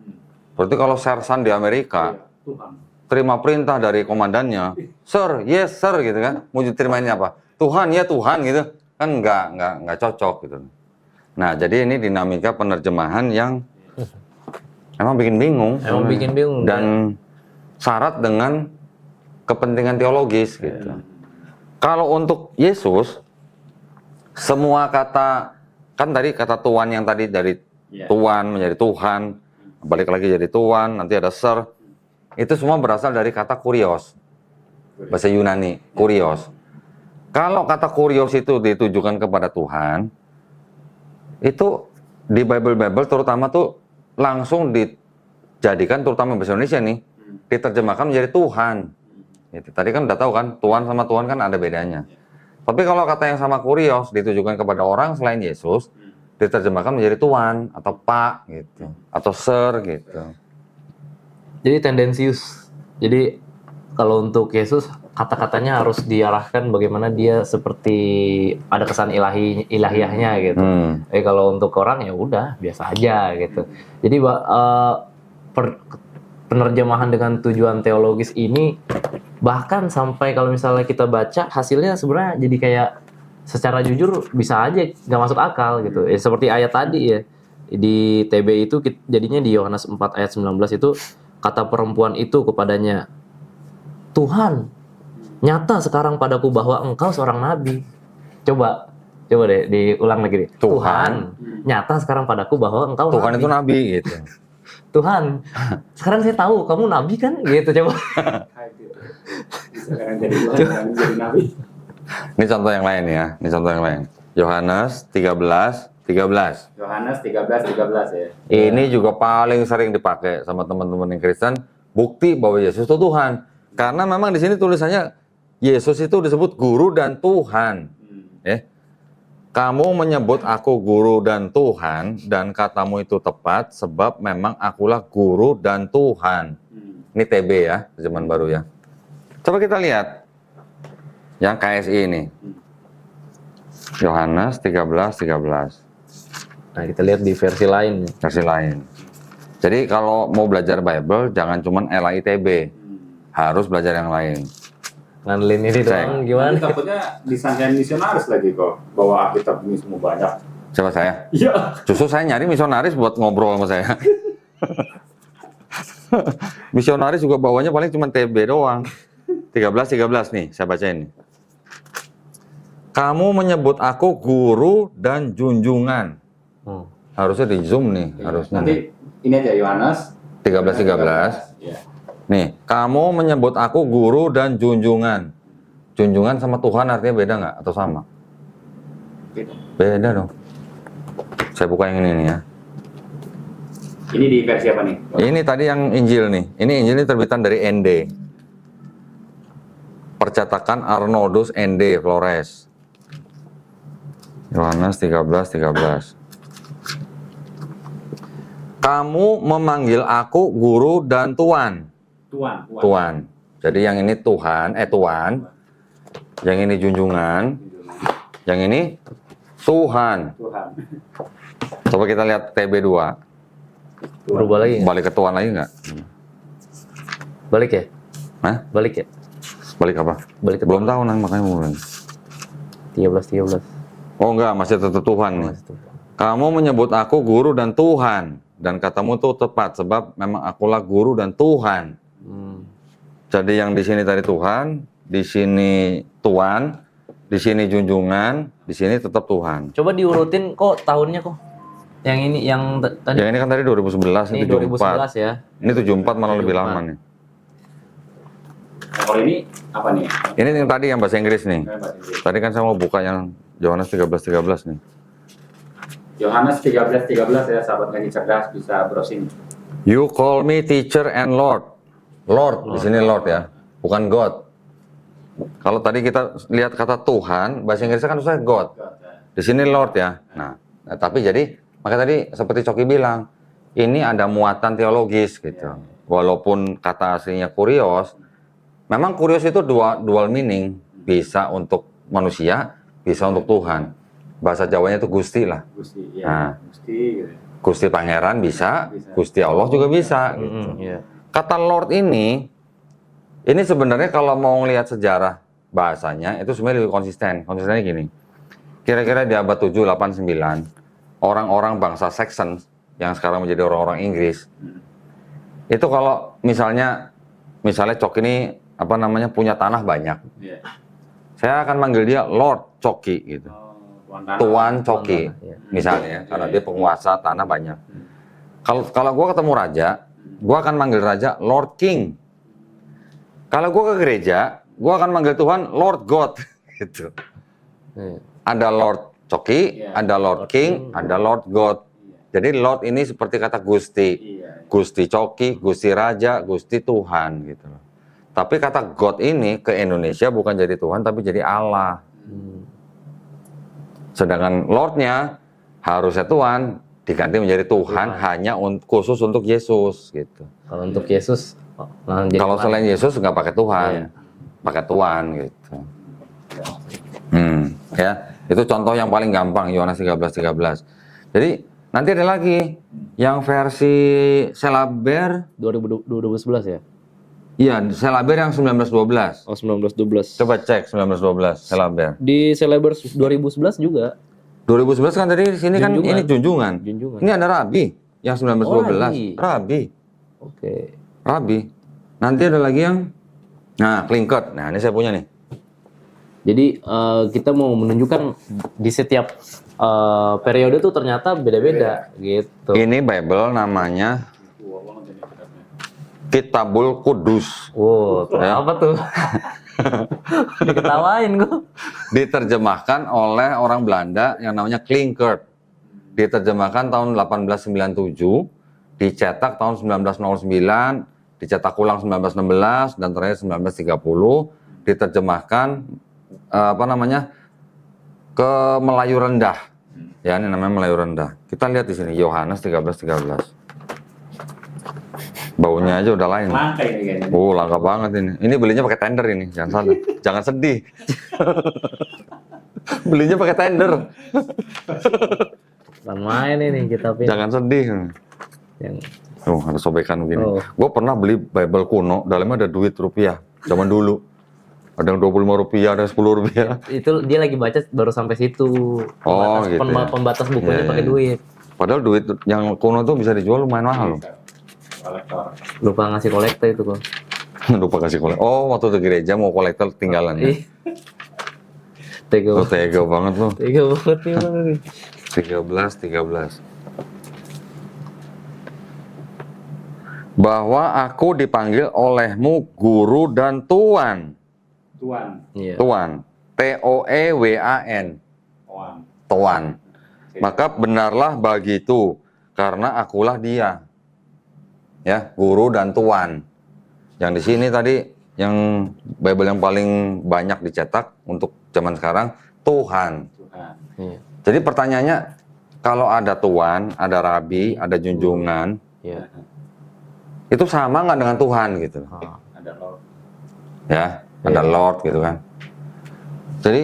berarti kalau sersan di Amerika, Iya, Tuhan. terima perintah dari komandannya, Sir, yes sir gitu kan, mau diterimainnya apa? Tuhan, ya Tuhan gitu, kan nggak cocok gitu. Nah, jadi ini dinamika penerjemahan yang emang bikin bingung. Emang bikin bingung. Dan syarat dengan kepentingan teologis gitu. Kalau untuk Yesus, semua kata, kan tadi kata Tuhan yang tadi dari Iya. Tuhan menjadi Tuhan, balik lagi jadi Tuhan, nanti ada Sir, itu semua berasal dari kata kurios, bahasa Yunani, kurios. Kalau kata kurios itu ditujukan kepada Tuhan, itu di Bible terutama tuh langsung dijadikan, terutama bahasa Indonesia nih, diterjemahkan menjadi Tuhan. Gitu. Tadi kan udah tahu kan, Tuhan sama Tuhan kan ada bedanya. Tapi kalau kata yang sama kurios ditujukan kepada orang selain Yesus, diterjemahkan menjadi Tuan atau Pak gitu, atau Sir gitu. Jadi tendensius. Jadi kalau untuk Yesus kata-katanya harus diarahkan bagaimana dia seperti ada kesan ilahiyahnya gitu. Kalau untuk orang ya udah biasa aja gitu. Jadi penerjemahan dengan tujuan teologis ini bahkan sampai kalau misalnya kita baca hasilnya sebenarnya jadi kayak secara jujur bisa aja nggak masuk akal gitu. Seperti ayat tadi ya di TB itu jadinya di Yohanes 4 ayat 19 itu kata perempuan itu kepadanya, Tuhan, nyata sekarang padaku bahwa engkau seorang nabi. Coba deh diulang lagi deh. Tuhan. Nyata sekarang padaku bahwa engkau Tuhan nabi. itu nabi gitu. Tuhan, sekarang saya tahu kamu nabi kan? Gitu coba. Sekarang jadi Tuhan, sekarang jadi Nabi. Ini contoh yang lain ya, ini contoh yang lain. Yohanes 13:13. Yohanes 13:13 ya. Ini juga paling sering dipakai sama teman-teman yang Kristen, bukti bahwa Yesus itu Tuhan. Karena memang di sini tulisannya Yesus itu disebut guru dan Tuhan. Kamu menyebut aku guru dan Tuhan, dan katamu itu tepat, sebab memang akulah guru dan Tuhan. Ini TB ya, zaman baru ya. Coba kita lihat yang KSI ini. Yohanes 13:13. Nah, kita lihat di versi lain. Versi lain. Jadi kalau mau belajar Bible, jangan cuma LAITB. Harus belajar yang lain. Ngandelin ini doang gimana? Nanti takutnya disangkain misionaris lagi kok, bawa Alkitab ini semua banyak. Siapa saya? Iya. Justru saya nyari misionaris buat ngobrol sama saya. Misionaris juga bawanya paling cuma TB doang. 13:13 nih, saya baca ini. Kamu menyebut aku guru dan junjungan. Harusnya di zoom nih, harusnya. Nanti ini aja Yohanes 13:13. Iya. Nih, kamu menyebut aku guru dan junjungan. Junjungan sama Tuhan artinya beda nggak atau sama? Gitu. Beda dong. Saya buka yang ini nih ya. Ini di versi apa nih? Ini tadi yang Injil nih. Ini Injil ini terbitan dari ND. Percetakan Arnoldus ND Flores. Yohanes 13:13. Kamu memanggil aku guru dan tuan. Tuan. Jadi yang ini Tuhan, Tuan. Yang ini junjungan. Yang ini Tuhan. Coba kita lihat TB2. Berubah lagi nggak? Balik ke Tuhan lagi nggak? Balik ya? Hah? Balik ya? Balik apa? Balik ke Belum tahu nang makanya mulai. 13. Oh enggak, masih tetap Tuhan nih. Kamu menyebut aku guru dan Tuhan, dan katamu itu tepat sebab memang akulah guru dan Tuhan. Jadi yang di sini tadi Tuhan, di sini Tuan, di sini junjungan, di sini tetap Tuhan. Coba diurutin kok tahunnya kok. Yang ini yang tadi. Yang ini kan tadi 2011, Ini ini 74. 2011 ya. Ini 74 malah lebih lama nih. Nah, kalau ini apa nih? Ini yang tadi yang bahasa Inggris nih. Bahasa Inggris. Tadi kan saya mau buka yang Yohanes 13:13 nih. Yohanes 13:13 ya, sahabat ngaji cerdas bisa browsing. You call me teacher and Lord. Lord, di sini Lord ya, bukan God. Kalau tadi kita lihat kata Tuhan, bahasa Inggrisnya kan susah God. Di sini Lord ya. Nah, tapi jadi maka tadi seperti Coki bilang, ini ada muatan teologis gitu. Walaupun kata aslinya kurios, memang kurios itu dual meaning, bisa untuk manusia, bisa untuk Tuhan. Bahasa Jawanya itu Gusti lah. Gusti, ya. Nah, Gusti gitu. Gusti Pangeran bisa, Gusti Allah juga bisa. Gitu. Iya. Kata Lord ini sebenarnya kalau mau ngelihat sejarah bahasanya itu sebenarnya lebih konsisten. Konsistennya gini. Kira-kira di abad 7, 8, 9, orang-orang bangsa Saxon yang sekarang menjadi orang-orang Inggris. Itu kalau misalnya Cok ini punya tanah banyak. Iya. Saya akan manggil dia Lord Coki gitu. Tuan Coki. Misalnya ya, karena dia penguasa tanah banyak. Kalau gua ketemu raja, gua akan manggil raja Lord King. Kalau gua ke gereja, gua akan manggil Tuhan Lord God gitu. Ada Lord Coki, ada Lord King, ada Lord God. Jadi Lord ini seperti kata Gusti. Gusti Coki, Gusti Raja, Gusti Tuhan gitu. Tapi kata God ini ke Indonesia bukan jadi Tuhan tapi jadi Allah. Sedangkan Lordnya harusnya Tuhan diganti menjadi Tuhan. Hanya khusus untuk Yesus gitu. Kalau untuk Yesus, kalau selain Yesus nggak pakai Tuhan, pakai Tuhan gitu. Ya, itu contoh yang paling gampang Yohanes 13:13. Jadi nanti ada lagi yang versi Selaber 2011 ya? Iya, Selaber yang 1912. Oh, 1912. Coba cek 1912 Selaber. Di Selaber 2011 juga. 2011 kan tadi di sini kan ini junjungan. Ini ada Rabi yang 1912. Rabi. Oke. Rabi. Nanti ada lagi yang Klingkert. Nah, ini saya punya nih. Jadi kita mau menunjukkan di setiap periode tuh ternyata beda-beda gitu. Ini Bible namanya Kitabul Kudus. Wow, apa tuh? Diketawain gua. Diterjemahkan oleh orang Belanda yang namanya Klingkert. Diterjemahkan tahun 1897, dicetak tahun 1909, dicetak ulang 1916 dan terakhir 1930. diterjemahkan ke Melayu rendah. Ya, ini namanya Melayu rendah. Kita lihat di sini Yohanes 13:13. Baunya aja udah lain. Langka ini kayaknya. Oh, langka banget ini. Ini belinya pakai tender ini, jangan salah. Jangan sedih. Belinya pakai tender. Bukan main ini kita pilih. Jangan sedih. Yang Oh, ada sobekan begini. Oh. Gue pernah beli Bible kuno, dalamnya ada duit rupiah. Zaman dulu. Ada yang 25 rupiah, ada yang 10 rupiah. itu dia lagi baca baru sampai situ. Oh, gitu ya. Pembatas bukunya Iya, pakai iya. duit. Padahal duit yang kuno tuh bisa dijual lumayan mahal loh. Kolektor. Lupa ngasih kolektor itu kok. Lupa kasih kolektor. Oh, waktu ke gereja mau kolektor tinggalan. Ya? Ih. Tega Oh, banget. tega banget loh. Tega banget nih Bang, nih. 13. Bahwa aku dipanggil olehmu guru dan tuan. Tuan. Iya. Tuan. T-O-E-W-A-N. Tuan. Tuan. Maka benarlah begitu, karena akulah dia. Ya, guru dan tuan. Yang di sini tadi, yang Bible yang paling banyak dicetak untuk zaman sekarang, Tuhan. Tuhan. Iya. Jadi pertanyaannya, kalau ada tuan, ada rabi, ada junjungan, Iya. itu sama nggak dengan Tuhan gitu? Ah. Ada Lord. Ya, ada Iya. Lord gitu kan. Jadi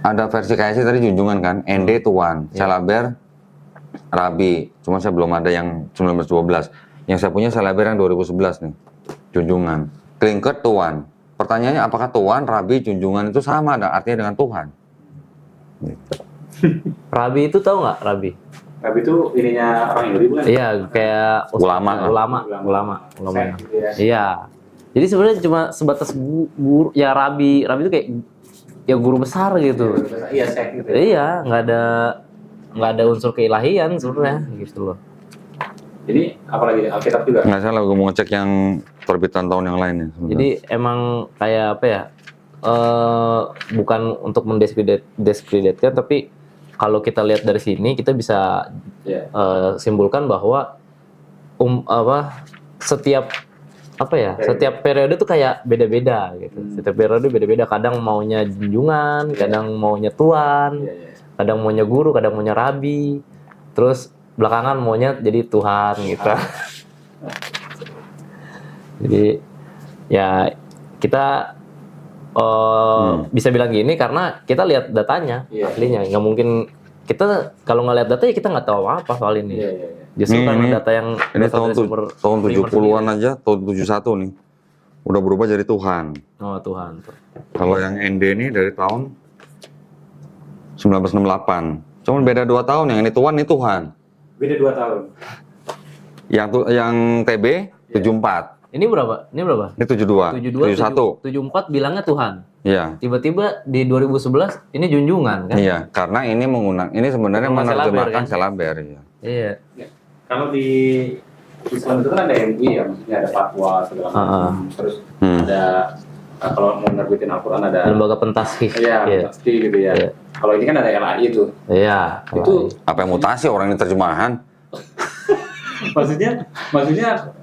ada versi KSI tadi junjungan kan, ND Tuan, Iya. Selaber Rabi. Cuma saya belum ada yang 1912. Yang saya punya Selaber yang 2011 nih, junjungan. Klingket Tuan. Pertanyaannya apakah Tuan, Rabi, junjungan itu sama artinya dengan Tuhan? Rabi itu tahu nggak Rabi? Tapi itu ininya orang Yahudi bukan? Iya, kayak Ulama. ulama. Sek gitu ya. Iya. Jadi sebenarnya cuma sebatas guru, ya Rabi itu kayak ya guru besar gitu. Iya, sek gitu. Iya, nggak ada unsur keilahian sebenarnya gitu loh. Jadi apalagi Alkitab juga. Nggak salah, gue mau ngecek yang terbitan tahun yang lain ya. sebentar. Jadi emang kayak apa ya? Bukan untuk mendiskreditkan, tapi kalau kita lihat dari sini kita bisa Iya. simpulkan bahwa setiap setiap periode tuh kayak beda-beda gitu. Setiap periode beda-beda. Kadang maunya junjungan, kadang maunya tuan, Iya, iya. kadang maunya guru, kadang maunya rabi. Terus belakangan maunya jadi Tuhan gitu. Jadi ya kita bisa bilang gini karena kita lihat datanya, Iya. aslinya. Nggak mungkin kita kalau nggak lihat data ya kita nggak tahu apa soal ini. Iya, iya, iya. Justru Ini- karena ini- data yang Ini berasal tahun dari sumber 70-an aja, tahun 71 nih. Udah berubah jadi Tuhan. Oh Tuhan. Kalau yang ND ini dari tahun 1968. Cuman beda 2 tahun, yang ini Tuhan, ini Tuhan. Beda 2 tahun. Yang TB 74, Ini berapa? Ini berapa? ini 72, 71. 74 bilangnya Tuhan. Iya. Tiba-tiba di 2011 ini junjungan kan? Iya, karena ini ini sebenarnya Sama Selaber, menerjemahkan kan? Selaber ya. Iya. Ya. Kalau di Islam itu kan ada MUI ya, maksudnya ada fatwa segala macam. Terus ada kalau mau nerbitin Al-Quran ada Lembaga pentasih. iya, pasti gitu ya. Iya. Kalau ini kan ada LAI itu. Iya. Itu Apa yang mutasi orang ini terjemahan? maksudnya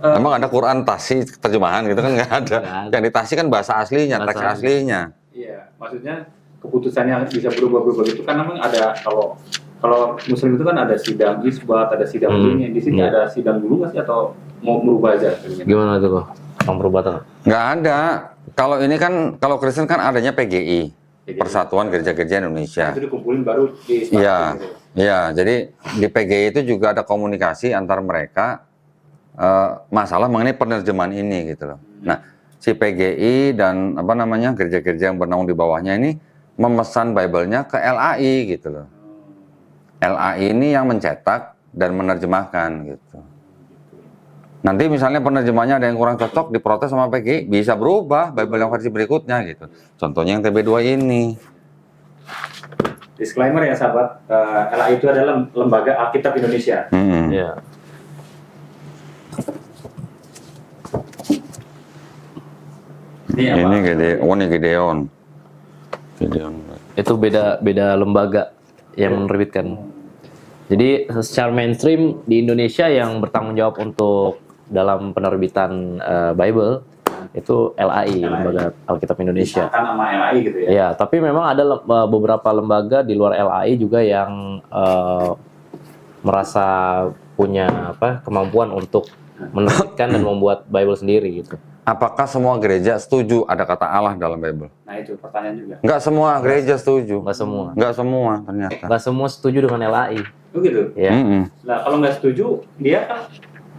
Emang ada Quran tasi terjemahan gitu kan nggak ada. Nggak ada. Yang ditasi kan bahasa aslinya, teks Bahasa aslinya. iya, maksudnya keputusannya bisa berubah-berubah gitu kan memang ada kalau Muslim itu kan ada sidang isbat, ada sidang ini, di sini Iya. ada sidang dulu nggak sih atau mau merubah aja? Gimana tuh kok? Yang perubatan? Nggak ada. Kalau ini kan, kalau Kristen kan adanya PGI, PGI. Persatuan Gereja-Gereja Indonesia. Itu dikumpulin baru di isbat Iya, gitu. iya. Jadi di PGI itu juga ada komunikasi antar mereka masalah mengenai penerjemahan ini gitu loh. Nah, si PGI dan gereja-gereja yang bernaung di bawahnya ini memesan Bible-nya ke LAI gitu loh. LAI ini yang mencetak dan menerjemahkan gitu. Nanti misalnya penerjemahnya ada yang kurang cocok, diprotes sama PGI, bisa berubah Bible yang versi berikutnya gitu. Contohnya yang TB2 ini. Disclaimer ya sahabat, LAI itu adalah Lembaga Alkitab Indonesia. Iya. Ini Ini Gideon. Gideon. Itu beda lembaga yang menerbitkan. Jadi secara mainstream di Indonesia yang bertanggung jawab untuk dalam penerbitan Bible itu LAI, Lembaga Alkitab Indonesia. Disahkan sama LAI gitu ya. Ya, tapi memang ada beberapa lembaga di luar LAI juga yang merasa punya kemampuan untuk menerbitkan dan membuat Bible sendiri gitu. Apakah semua gereja setuju ada kata Allah dalam Bible? Nah itu pertanyaan juga. Nggak semua gereja setuju. Nggak semua. Nggak semua ternyata. Nggak semua setuju dengan LAI. Oh gitu. Ya. Nah kalau nggak setuju, dia kan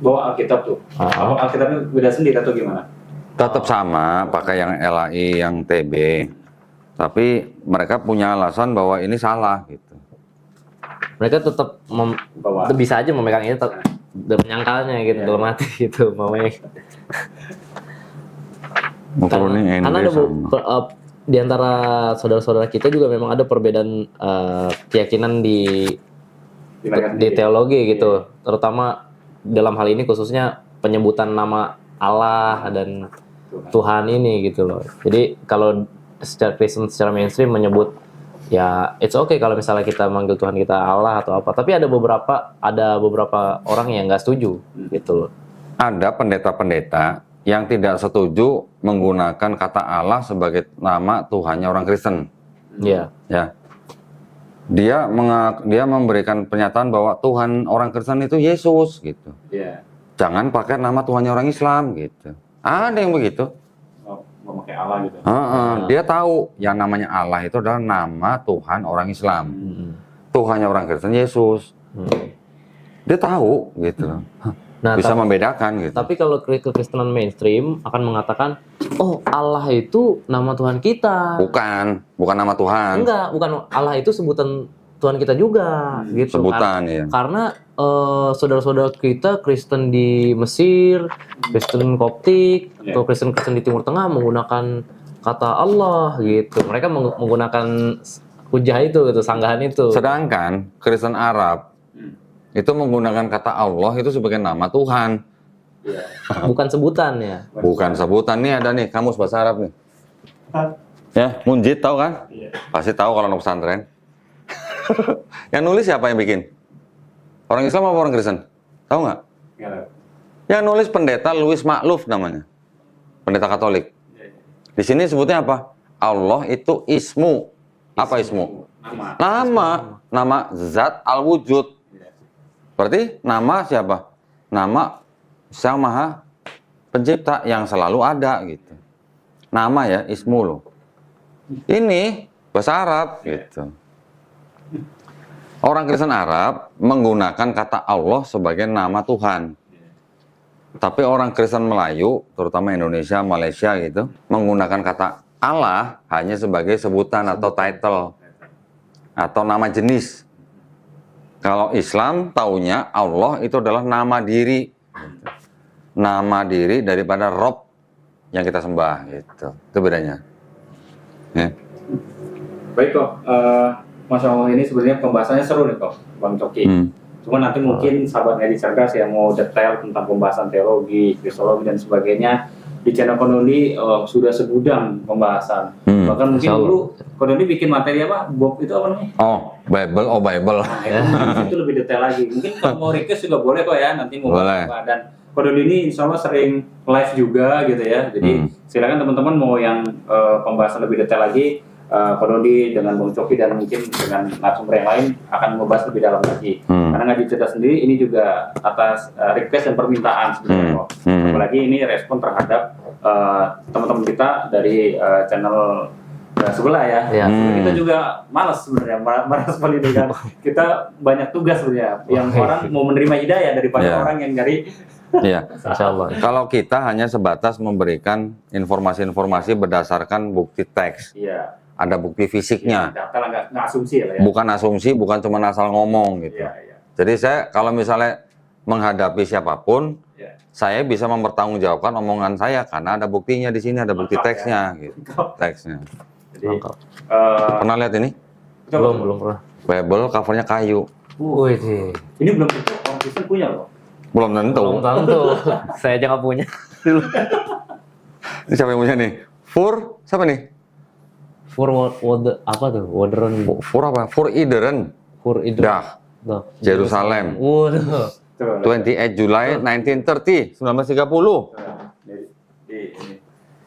bawa Alkitab tuh. Apa Alkitabnya beda sendiri atau gimana? Tetap sama, pakai yang LAI, yang TB. Tapi mereka punya alasan bahwa ini salah gitu. Mereka tetap Bawa. bisa aja memegang ini dan menyangkalnya gitu dalam hati gitu, mamanya. Karena ada di antara saudara-saudara kita juga memang ada perbedaan keyakinan di teologi gitu, terutama dalam hal ini khususnya penyebutan nama Allah dan Tuhan ini gitu loh. Jadi kalau secara Kristen, secara mainstream menyebut ya it's okay kalau misalnya kita manggil Tuhan kita Allah atau apa, tapi ada beberapa orang yang nggak setuju gitu loh. Ada pendeta-pendeta yang tidak setuju menggunakan kata Allah sebagai nama Tuhannya orang Kristen. Iya. Ya. Dia memberikan pernyataan bahwa Tuhan orang Kristen itu Yesus gitu. Iya. Jangan pakai nama Tuhannya orang Islam gitu. Ada yang begitu. Nggak pakai Allah gitu. Dia tahu yang namanya Allah itu adalah nama Tuhan orang Islam. Tuhannya orang Kristen Yesus. Dia tahu gitu loh. Nah, Bisa membedakan gitu. Tapi kalau kekristenan mainstream akan mengatakan, oh Allah itu nama Tuhan kita. Bukan nama Tuhan. Enggak, bukan, Allah itu sebutan Tuhan kita juga gitu. Sebutan ya. Karena saudara-saudara kita Kristen di Mesir, Kristen Koptik, atau Kristen di Timur Tengah menggunakan kata Allah gitu. Mereka menggunakan hujah itu gitu, sanggahan itu. Sedangkan Kristen Arab itu menggunakan kata Allah itu sebagai nama Tuhan. Bukan sebutan ya. Bukan sebutan. Nih ada nih kamus bahasa Arab nih. Ya, Munjid tahu kan? Pasti tahu kalau anak pesantren. Yang nulis siapa yang bikin? Orang Islam apa orang Kristen? Tahu nggak? Yang nulis pendeta Louis Makluf namanya. Pendeta Katolik. Di sini sebutnya apa? Allah itu ismu. Apa ismu? Nama zat al-wujud. Berarti nama siapa? Nama Sang Maha Pencipta yang selalu ada gitu. Nama ya, ismu loh. Ini bahasa Arab gitu. Orang Kristen Arab menggunakan kata Allah sebagai nama Tuhan. Tapi orang Kristen Melayu, terutama Indonesia, Malaysia gitu, menggunakan kata Allah hanya sebagai sebutan atau title atau nama jenis. Kalau Islam taunya Allah itu adalah nama diri. Nama diri daripada Rob yang kita sembah gitu. Itu bedanya. Ya. Baik kok, Masya Allah ini sebenarnya pembahasannya seru nih kok, Bang Coki. Cuma nanti mungkin sahabat Ngedi Cerdas yang mau detail tentang pembahasan teologi, kristologi dan sebagainya, di channel Kondoni sudah segudang pembahasan. Bahkan mungkin dulu Kondoni bikin materi apa? Bob itu apa namanya? Bible. Nah, itu lebih detail lagi. Mungkin kalau mau request juga boleh kok ya, nanti mau apa. Dan Kondoni ini insya Allah sering live juga gitu ya. Jadi silakan teman-teman mau yang pembahasan lebih detail lagi, Kondoni dengan Bang Coki dan mungkin dengan narasumber yang lain akan membahas lebih dalam lagi. Karena Ngedi Cerdas sendiri ini juga atas request dan permintaan sebenarnya kok. Apalagi ini respon terhadap teman-teman kita dari channel sebelah ya. Kita juga malas sebenarnya merespon ini kan. Kita banyak tugas sebenarnya. Yang orang mau menerima hidayah daripada orang yang nyari. Iya. Insyaallah. Kalau kita hanya sebatas memberikan informasi-informasi berdasarkan bukti teks. Iya. Ada bukti fisiknya. Data nggak asumsi lah ya. Bukan asumsi, bukan cuma asal ngomong gitu. Iya. Jadi saya kalau misalnya menghadapi siapapun, saya bisa mempertanggungjawabkan omongan saya karena ada buktinya di sini, ada bukti teksnya gitu. Teksnya. Jadi, pernah lihat ini? Belum pernah. Bible covernya kayu. Wih, ini belum tentu orang Kristen punya loh. Belum tentu. Saya aja nggak punya. Ini siapa yang punya nih? Siapa nih? Apa tuh? Wodron. For Ideren. Dah. Yerusalem. Waduh. 28 July 1930.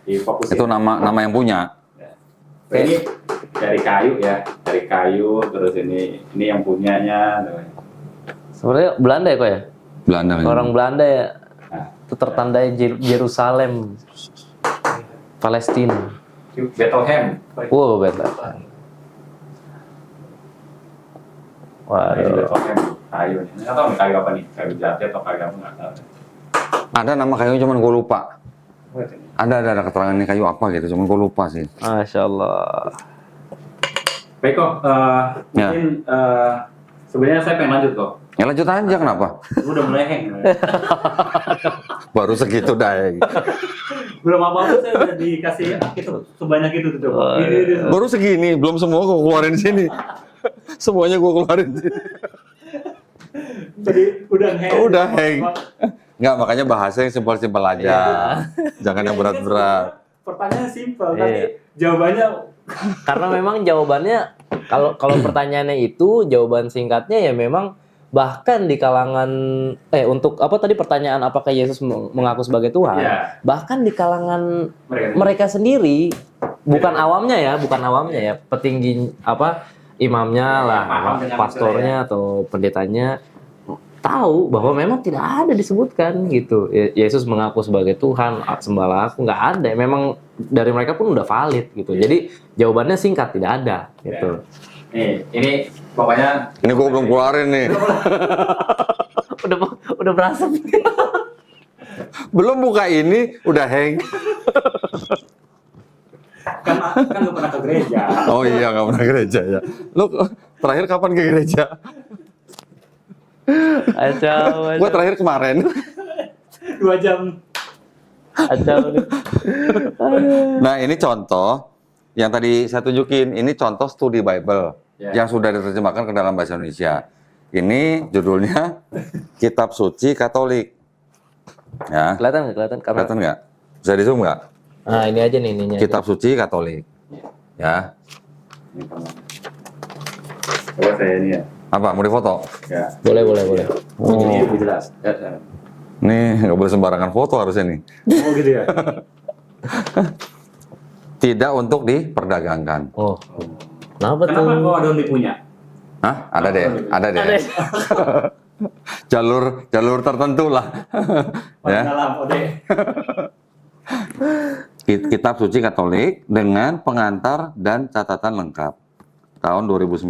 difokusin. Itu nama yang punya. Ya. Ini dari kayu ya, dari kayu, terus ini yang punyanya. Sebenarnya Belanda ya kok ya? Belanda. Orang Belanda ya. Nah, Itu tertandai Yerusalem, Palestina. Bethlehem. Wow, betul. Ini Waduh. Bethlehem, kayu. Nggak tahu nih kayu apa nih, kayu jati atau kayu apa nggak tahu. Ada nama kayunya cuman gue lupa. Oh, ini. Ada keterangannya kayu apa gitu, cuman gue lupa sih. Masya Allah. Baik kok, Ya. mungkin sebenarnya saya pengen lanjut kok. Ya lanjut aja kenapa? Udah mulai hang. Baru segitu dah. Belum apa-apa saya udah dikasih itu sebanyak itu tuh. Oh, Ini. Baru segini, belum semua gue keluarin sini. Semuanya gue keluarin sini. Jadi udah hang. Udah hang. Nggak, makanya bahasa yang simpel-simpel aja. Iya. Jangan yang berat-berat. Pertanyaannya simpel, Iya. tapi jawabannya Karena memang jawabannya kalau pertanyaannya itu jawaban singkatnya ya memang bahkan di kalangan untuk apa tadi pertanyaan apakah Yesus mengaku sebagai Tuhan? Iya. Bahkan di kalangan mereka. mereka sendiri bukan awamnya ya, petinggi imamnya lah, paham dengan pastornya atau pendetanya tahu bahwa memang tidak ada disebutkan gitu. Yesus mengaku sebagai Tuhan, sembahlah aku, nggak ada. Memang dari mereka pun udah valid gitu. Jadi jawabannya singkat, tidak ada gitu. Nih, ini pokoknya Ini gue belum keluarin nih. udah berasap. Belum buka ini, udah hang. kan lu pernah ke gereja. Oh iya, nggak pernah gereja ya. Lu terakhir kapan ke gereja? Acau. Gue terakhir kemarin. 2 jam. Acau. Nah ini contoh yang tadi saya tunjukin. Ini contoh studi Bible yang sudah diterjemahkan ke dalam bahasa Indonesia. Ini judulnya Kitab Suci Katolik. Ya, Kelihatan nggak? kelihatan nggak? Bisa di zoom nggak? Nah ini aja nih ininya. Kitab Suci Katolik. Ya, Ini kamu. Coba saya ini ya. apa? Mau difoto? Ya. Boleh. Oh, jadi lebih jelas. Ya. Nih nggak boleh sembarangan foto harusnya nih. Oh gitu ya. Tidak untuk diperdagangkan. Oh, kenapa tuh? Kenapa kok ada yang punya? Hah? Ada deh. Ada. jalur tertentu lah. Ya. Dalam Ode. Kitab Suci Katolik dengan pengantar dan catatan lengkap. Tahun 2009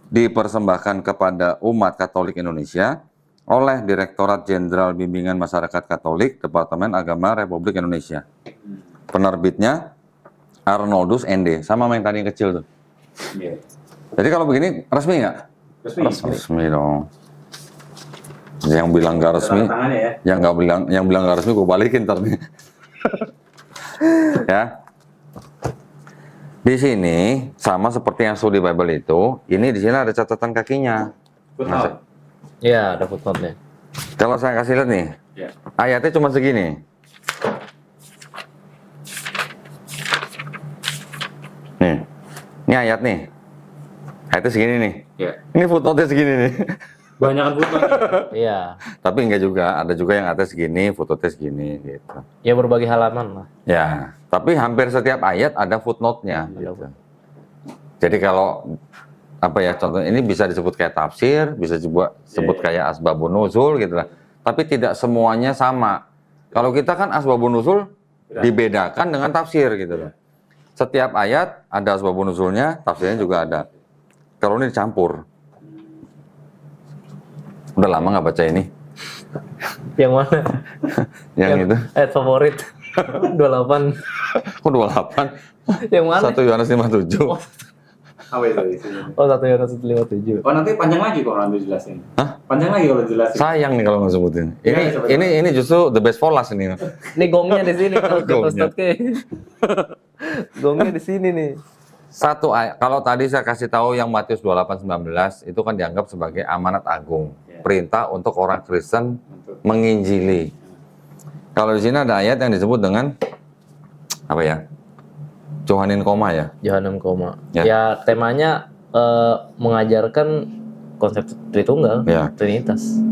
dipersembahkan kepada umat Katolik Indonesia oleh Direktorat Jenderal Bimbingan Masyarakat Katolik Departemen Agama Republik Indonesia. Penerbitnya Arnoldus ND, sama yang tadi yang kecil tuh. Iya. Jadi kalau begini resmi nggak? Resmi. Resmi dong. Yang bilang nggak resmi, Tanda tangannya ya. yang bilang nggak resmi gue balikin ntar nih. Ya. Di sini sama seperti yang studi Bible itu, ini di sini ada catatan kakinya. Betul. Iya, ada footnote-nya. Kalau saya kasih lihat nih, Ya. ayatnya cuma segini. Nih, ini ayat nih. Ayatnya segini nih. Ya. Ini footnote-nya segini nih. Banyakan footnote. Iya. Tapi enggak juga, ada juga yang atas segini, footnote-nya segini gitu. Ya berbagi halaman lah. Ya, tapi hampir setiap ayat ada footnote-nya gitu. Jadi kalau apa ya contoh ini bisa disebut kayak tafsir, bisa juga sebut kayak asbabun nuzul gitu lah. Tapi tidak semuanya sama. Kalau kita kan asbabun nuzul dibedakan dengan tafsir gitu loh. Setiap ayat ada asbabun nuzulnya, tafsirnya juga ada. Kalau ini dicampur. Udah lama nggak baca ini? Yang mana? Yang itu? Ayat favorit. 28. Kok 28? Yang mana? 1 Yohanes 57. Apa itu isinya? Oh, 1 Yohanes 57. Oh nanti panjang lagi kok nanti jelasin. Hah? Panjang lagi kalau jelasin. Sayang nih kalau nggak sebutin. Iya, coba. Ini justru the best for last ini. Ini gongnya di sini kalau kata Gongnya. Ustadz Ke. Gongnya di sini nih. Satu ayat, kalau tadi saya kasih tahu yang Matius 28:19 itu kan dianggap sebagai amanat agung, Ya. perintah untuk orang Kristen Untuk- menginjili. Kalau di sini ada ayat yang disebut dengan apa ya? Johanin koma ya. Johanan koma. Ya. Ya, temanya mengajarkan konsep Tritunggal, Ya. Trinitas.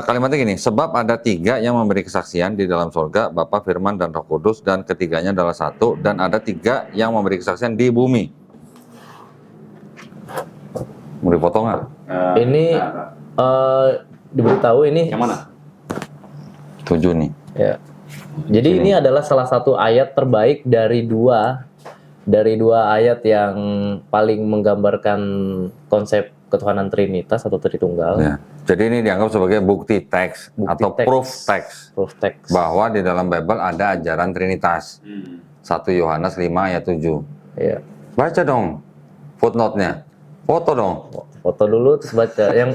Kalimatnya gini, sebab ada 3 yang memberi kesaksian di dalam sorga, Bapa, Firman, dan Roh Kudus, dan ketiganya adalah satu, dan ada 3 yang memberi kesaksian di bumi. Mau dipotong nggak? Ini diberitahu ini Yang mana? 7 nih. ya. Jadi ini adalah salah satu ayat terbaik dari dua ayat yang paling menggambarkan konsep ketuhanan Trinitas atau Tritunggal. Ya. Jadi ini dianggap sebagai bukti teks Bukti atau teks. proof teks Teks. bahwa di dalam Bible ada ajaran Trinitas. 1 Yohanes 5 ayat 7. Iya. Baca dong footnote-nya. Foto dong. Foto dulu terus baca. Yang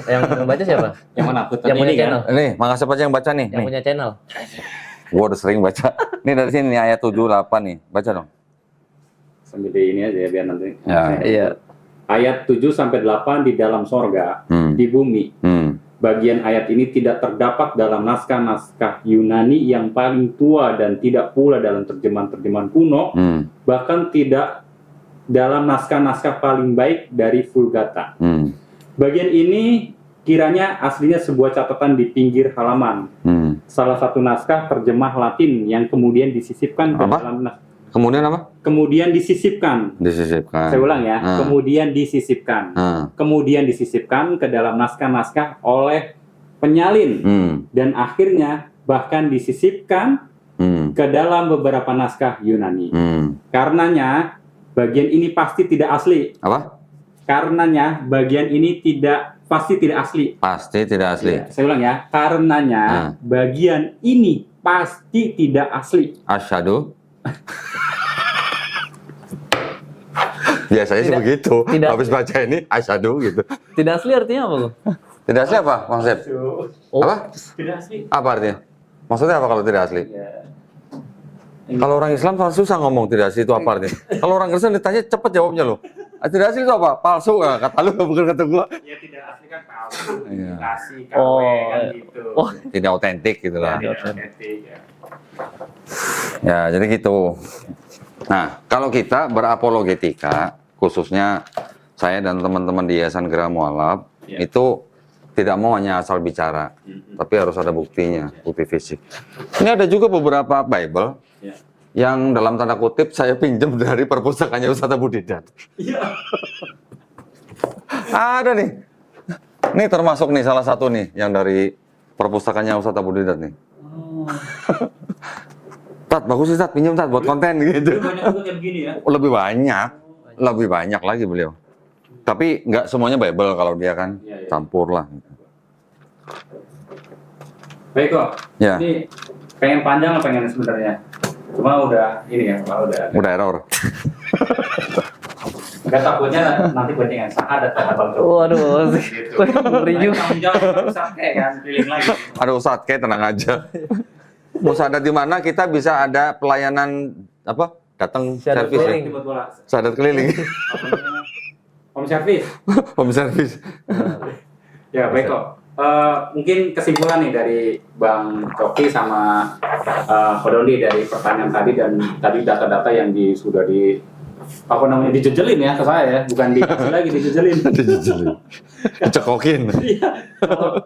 baca siapa? Yang mana? Yang punya channel. Nih, makasih siapa yang baca nih? Yang punya channel. Gua udah sering baca. Nih dari sini nih ayat 7 8 nih. Baca dong. Sambil di ini aja ya biar nanti. Ya. Iya. Ayat 7 sampai 8 di dalam sorga, di bumi. Bagian ayat ini tidak terdapat dalam naskah-naskah Yunani yang paling tua dan tidak pula dalam terjemahan-terjemahan kuno, bahkan tidak dalam naskah-naskah paling baik dari Vulgata. Bagian ini kiranya aslinya sebuah catatan di pinggir halaman. Salah satu naskah terjemah Latin yang kemudian disisipkan ke Apa? dalam Kemudian apa? kemudian disisipkan. Disisipkan. Saya ulang ya, kemudian disisipkan. Kemudian disisipkan ke dalam naskah-naskah oleh penyalin dan akhirnya bahkan disisipkan ke dalam beberapa naskah Yunani. Karenanya bagian ini pasti tidak asli. Apa? Karenanya bagian ini pasti tidak asli. Pasti tidak asli. Ya, saya ulang ya, karenanya bagian ini pasti tidak asli. Asyhadu. Biasanya sih begitu. Habis baca ini asyhadu gitu. Tidak asli artinya apa lo? Tidak asli apa konsep? Oh. Apa? Tidak asli. Apa artinya? Maksudnya apa kalau tidak asli? Ya. Kalau orang Islam kan susah ngomong tidak asli itu apa artinya. Kalau orang Kristen ditanya cepet jawabnya loh. Tidak asli itu apa? Palsu kata lu bukan kata gua. Ya tidak asli kan palsu, Iya. imitasi, KW Oh. kan gitu. Oh. Tidak otentik gitu lah. Tidak otentik ya. Ya, jadi gitu. Nah, kalau kita berapologetika, khususnya saya dan teman-teman di Yayasan Gera Mualaf, itu tidak mau hanya asal bicara, tapi harus ada buktinya, bukti fisik. Ini ada juga beberapa Bible yang dalam tanda kutip saya pinjam dari perpustakaannya Ustadz Abu Didat. Ada nih. Ini termasuk nih salah satu nih yang dari perpustakaannya Ustadz Abu Didat nih. Tat, bagus sih Tat, pinjam Tat buat konten gitu. Banyak juga kayak begini ya. Lebih banyak lagi beliau. Tapi nggak semuanya Bible kalau dia kan, campur lah. Baik kok. Ya. Ini pengen panjang apa pengen sebenarnya? Cuma udah ini ya, Udah error. Enggak takutnya nanti banyak yang sahadat kata Bang Cok. Waduh, Gitu. ngeri juga. Tanggung jawab pusat kayak kan, keliling lagi. Aduh Ustadz, kayak tenang aja. Mau sadar di mana kita bisa ada pelayanan apa? Datang Syahadat servis ya? keliling. Tiba bola. Sadat keliling. Apa namanya? Home service. Home service. Ya baik kok. Mungkin kesimpulan nih dari Bang Coki sama Kodoni dari pertanyaan tadi dan tadi data-data yang sudah dijejelin ya ke saya ya, bukan dikasih lagi dijejelin. Dicekokin. Iya.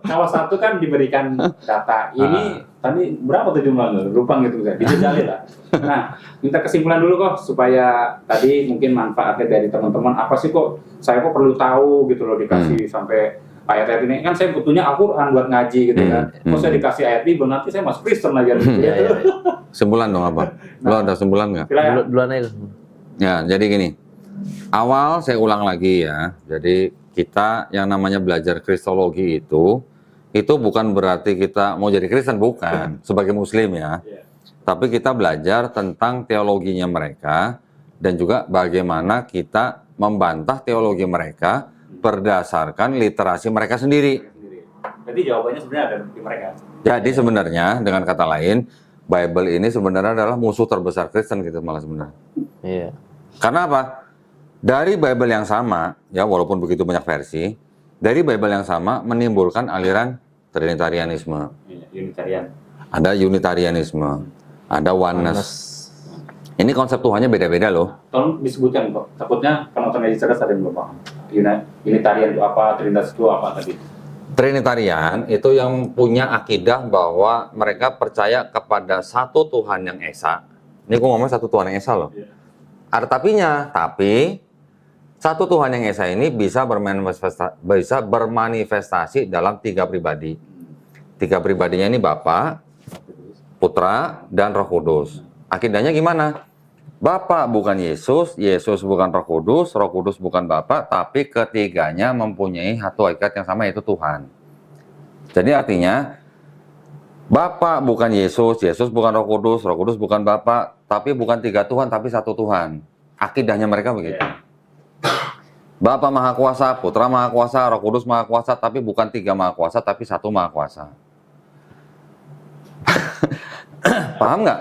Kalau satu kan diberikan data ini tadi berapa tuh jumlahnya? Lupa gitu kan. Dijejalin lah. Nah, minta kesimpulan dulu kok supaya tadi mungkin manfaatnya dari teman-teman apa sih kok saya kok perlu tahu gitu loh dikasih sampai ayat-ayat ini kan saya butuhnya Al-Quran buat ngaji gitu kan. Kok saya dikasih ayat Bible nanti saya masuk Kristen lagi gitu. Kesimpulan dong apa? Lo ada kesimpulan nggak? Duluan aja. Ya, jadi gini. Awal saya ulang lagi ya. Jadi kita yang namanya belajar Kristologi itu bukan berarti kita mau jadi Kristen, bukan. Sebagai Muslim ya. Tapi kita belajar tentang teologinya mereka dan juga bagaimana kita membantah teologi mereka berdasarkan literasi mereka sendiri. Jadi jawabannya sebenarnya ada di mereka. Jadi sebenarnya dengan kata lain, Bible ini sebenarnya adalah musuh terbesar Kristen gitu malah sebenarnya. Iya. Karena apa? Dari Bible yang sama, ya walaupun begitu banyak versi, dari Bible yang sama menimbulkan aliran Trinitarianisme. Unitarian. Ada Unitarianisme, ada Oneness. Ini konsep Tuhannya beda-beda loh. Tolong disebutkan kok. Takutnya penonton yang cerdas ada yang belum paham. Unitarian itu apa, Trinitas itu apa tadi? Trinitarian itu yang punya akidah bahwa mereka percaya kepada satu Tuhan yang esa. Ini gue ngomong satu Tuhan yang esa loh. Ada tapinya, tapi satu Tuhan yang esa ini bisa bermanifestasi dalam 3 pribadi. 3 pribadinya ini Bapa, Putra, dan Roh Kudus. Akidahnya gimana? Bapa bukan Yesus, Yesus bukan Roh Kudus bukan Bapa, tapi ketiganya mempunyai satu hakikat yang sama, yaitu Tuhan. Jadi artinya Bapa bukan Yesus, Yesus bukan Roh Kudus bukan Bapa, tapi bukan 3 Tuhan, tapi satu Tuhan. Akidahnya mereka begitu. Bapa Maha Kuasa, Putra Maha Kuasa, Roh Kudus Maha Kuasa, tapi bukan 3 Maha Kuasa, tapi satu Maha Kuasa. Paham nggak?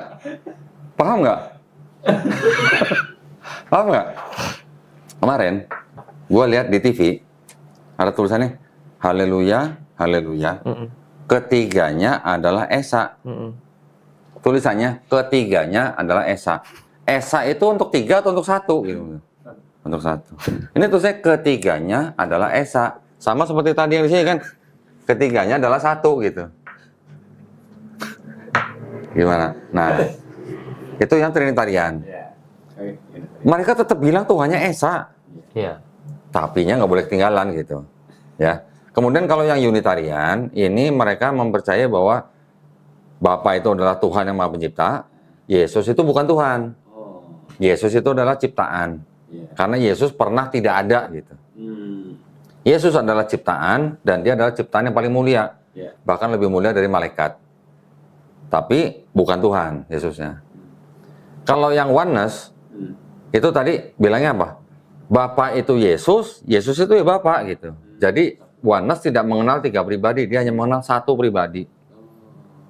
Paham nggak? Paham nggak? Kemarin gue lihat di TV ada tulisannya Haleluya, Haleluya. Ketiganya adalah Esa. Tulisannya ketiganya adalah Esa. Esa itu untuk 3 atau untuk 1 gitu. Untuk 1. Ini tulisannya ketiganya adalah Esa. Sama seperti tadi yang di sini kan. Ketiganya adalah 1 gitu. Gimana? Nah, itu yang Trinitarian. Mereka tetap bilang Tuhannya Esa. Iya. Tapinya nggak boleh ketinggalan gitu. Ya. Kemudian kalau yang Unitarian, ini mereka mempercayai bahwa Bapa itu adalah Tuhan yang Maha Pencipta, Yesus itu bukan Tuhan. Yesus itu adalah ciptaan. Karena Yesus pernah tidak ada gitu. Yesus adalah ciptaan dan dia adalah ciptaan yang paling mulia. Bahkan lebih mulia dari malaikat. Tapi bukan Tuhan Yesusnya. Kalau yang oneness itu tadi bilangnya apa? Bapa itu Yesus, Yesus itu ya Bapa gitu. Jadi oneness tidak mengenal 3 pribadi, dia hanya mengenal 1 pribadi.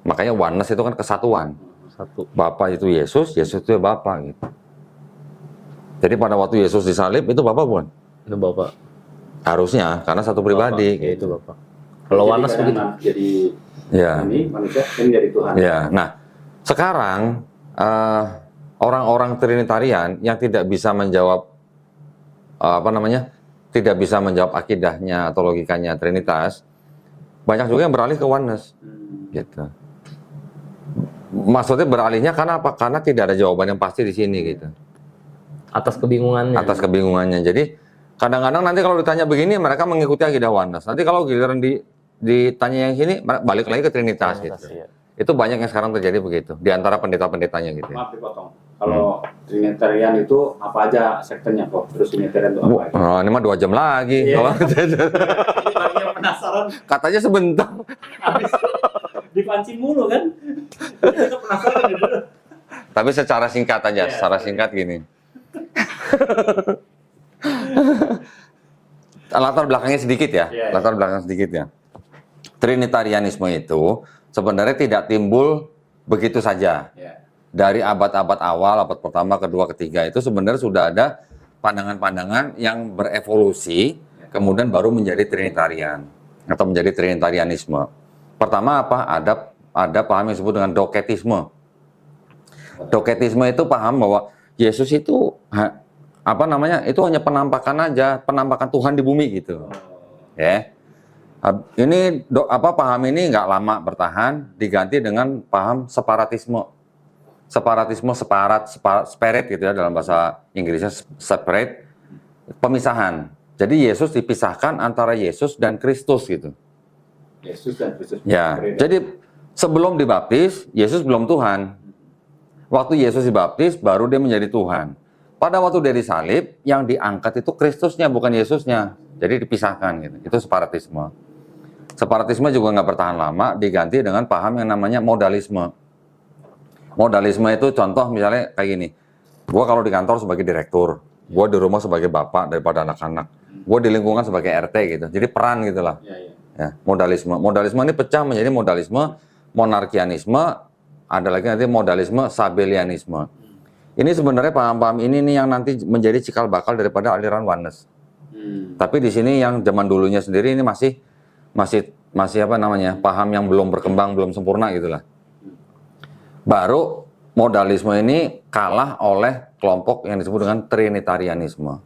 Makanya oneness itu kan kesatuan. Satu. Bapa itu Yesus, Yesus itu ya Bapa gitu. Jadi pada waktu Yesus disalib itu Bapa bukan? Itu Bapak. Harusnya karena 1 pribadi. Ya, itu Bapak. Kalau oneness begitu. Jadi Ya. ini manusia ini jadi Tuhan. Ya. Nah, sekarang orang-orang Trinitarian yang tidak bisa menjawab tidak bisa menjawab akidahnya atau logikanya Trinitas, banyak juga yang beralih ke oneness. Gitu. Maksudnya beralihnya karena apa? Karena tidak ada jawaban yang pasti di sini gitu. Atas kebingungannya. Atas kebingungannya. Jadi kadang-kadang nanti kalau ditanya begini mereka mengikuti akidah oneness. Nanti kalau giliran ditanya yang sini balik lagi ke Trinitas gitu. Iya. Itu banyak yang sekarang terjadi begitu di antara pendeta-pendetanya gitu. Maaf dipotong. Kalau Trinitarian itu apa aja sektenya kok? Terus Unitarian itu apa aja? Oh, ini mah 2 jam lagi. Iya. Kalau Ini bagi yang penasaran katanya sebentar. habis dipancing mulu kan? Kita penasaran gitu. Tapi secara singkat aja, Iya. secara singkat gini. Latar belakangnya sedikit ya, Iya. latar belakang sedikit ya. Trinitarianisme itu sebenarnya tidak timbul begitu saja. Ya. Dari abad-abad awal, abad pertama, kedua, ketiga itu sebenarnya sudah ada pandangan-pandangan yang berevolusi, kemudian baru menjadi Trinitarian atau menjadi Trinitarianisme. Pertama apa? Ada paham yang disebut dengan Doketisme. Doketisme itu paham bahwa Yesus itu itu hanya penampakan aja, penampakan Tuhan di bumi gitu. Ya. Ini paham ini nggak lama bertahan, diganti dengan paham separatisme. Separatisme, separate gitu ya dalam bahasa Inggrisnya separate, pemisahan. Jadi Yesus dipisahkan antara Yesus dan Kristus gitu. Yesus dan Kristus. Ya. Berbeda. Jadi sebelum dibaptis, Yesus belum Tuhan. Waktu Yesus dibaptis, baru dia menjadi Tuhan. Pada waktu dia disalib, yang diangkat itu Kristusnya, bukan Yesusnya. Jadi dipisahkan gitu. Itu separatisme. Separatisme juga nggak bertahan lama, diganti dengan paham yang namanya modalisme. Modalisme itu contoh misalnya kayak gini. Gua kalau di kantor sebagai direktur, gua di rumah sebagai bapak daripada anak-anak. Gua di lingkungan sebagai RT gitu. Jadi peran gitulah. Ya, modalisme. Modalisme ini pecah menjadi modalisme monarkianisme, ada lagi nanti modalisme sabellianisme. Ini sebenarnya paham-paham ini nih yang nanti menjadi cikal bakal daripada aliran oneness. Tapi di sini yang zaman dulunya sendiri ini masih paham yang belum berkembang, belum sempurna gitulah. Baru modalisme ini kalah oleh kelompok yang disebut dengan Trinitarianisme.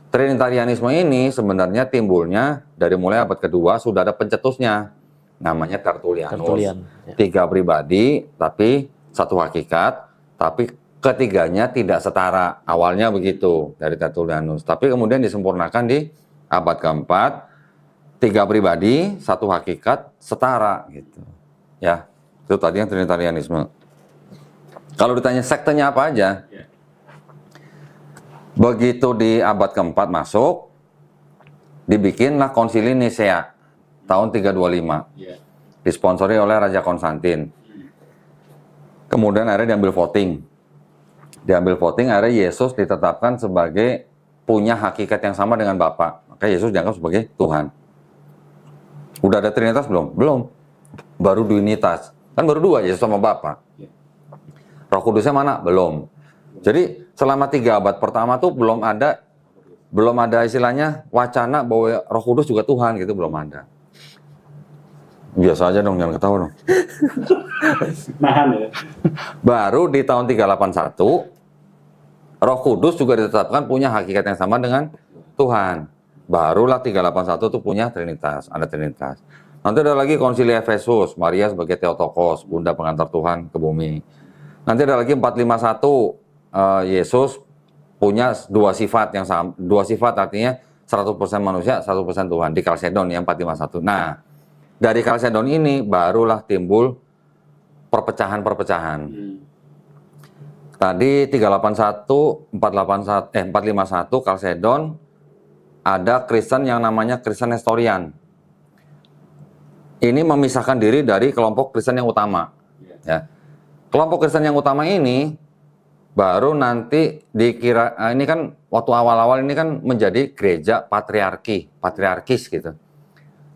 Trinitarianisme ini sebenarnya timbulnya dari mulai abad kedua sudah ada pencetusnya, namanya Tertullianus. Tertullian, ya. 3 pribadi, tapi satu hakikat, tapi ketiganya tidak setara. Awalnya begitu dari Tertullianus, tapi kemudian disempurnakan di abad keempat, 3 pribadi, satu hakikat, setara gitu. Ya, itu tadi yang Trinitarianisme. Kalau ditanya sektenya apa aja, begitu di abad keempat masuk, dibikinlah Konsili Nisea tahun 325, disponsori oleh Raja Konstantin. Kemudian akhirnya diambil voting, akhirnya Yesus ditetapkan sebagai punya hakikat yang sama dengan Bapa. Maka Yesus dianggap sebagai Tuhan. Udah ada Trinitas belum? Belum. Baru Duinitas. Kan baru 2, Yesus sama Bapa. Roh Kudusnya mana? Belum. Jadi selama 3 abad pertama tuh belum ada istilahnya wacana bahwa Roh Kudus juga Tuhan gitu, belum ada. Biasa aja dong, jangan ketawa dong. Nahan ya. Baru di tahun 381 Roh Kudus juga ditetapkan punya hakikat yang sama dengan Tuhan. Barulah 381 tuh punya Trinitas, ada Trinitas. Nanti ada lagi Konsili Efesus, Maria sebagai Theotokos, bunda pengantar Tuhan ke bumi. Nanti ada lagi 451, Yesus punya 2 sifat yang sama, 2 sifat artinya 100% manusia, 100% Tuhan di Kalsedon yang 451. Nah, dari Kalsedon ini barulah timbul perpecahan-perpecahan. Tadi 381, 451 Kalsedon ada Kristen yang namanya Kristen Nestorian. Ini memisahkan diri dari kelompok Kristen yang utama. Ya. Kelompok Kristen yang utama ini baru nanti dikira, ini kan waktu awal-awal ini kan menjadi gereja patriarkis gitu.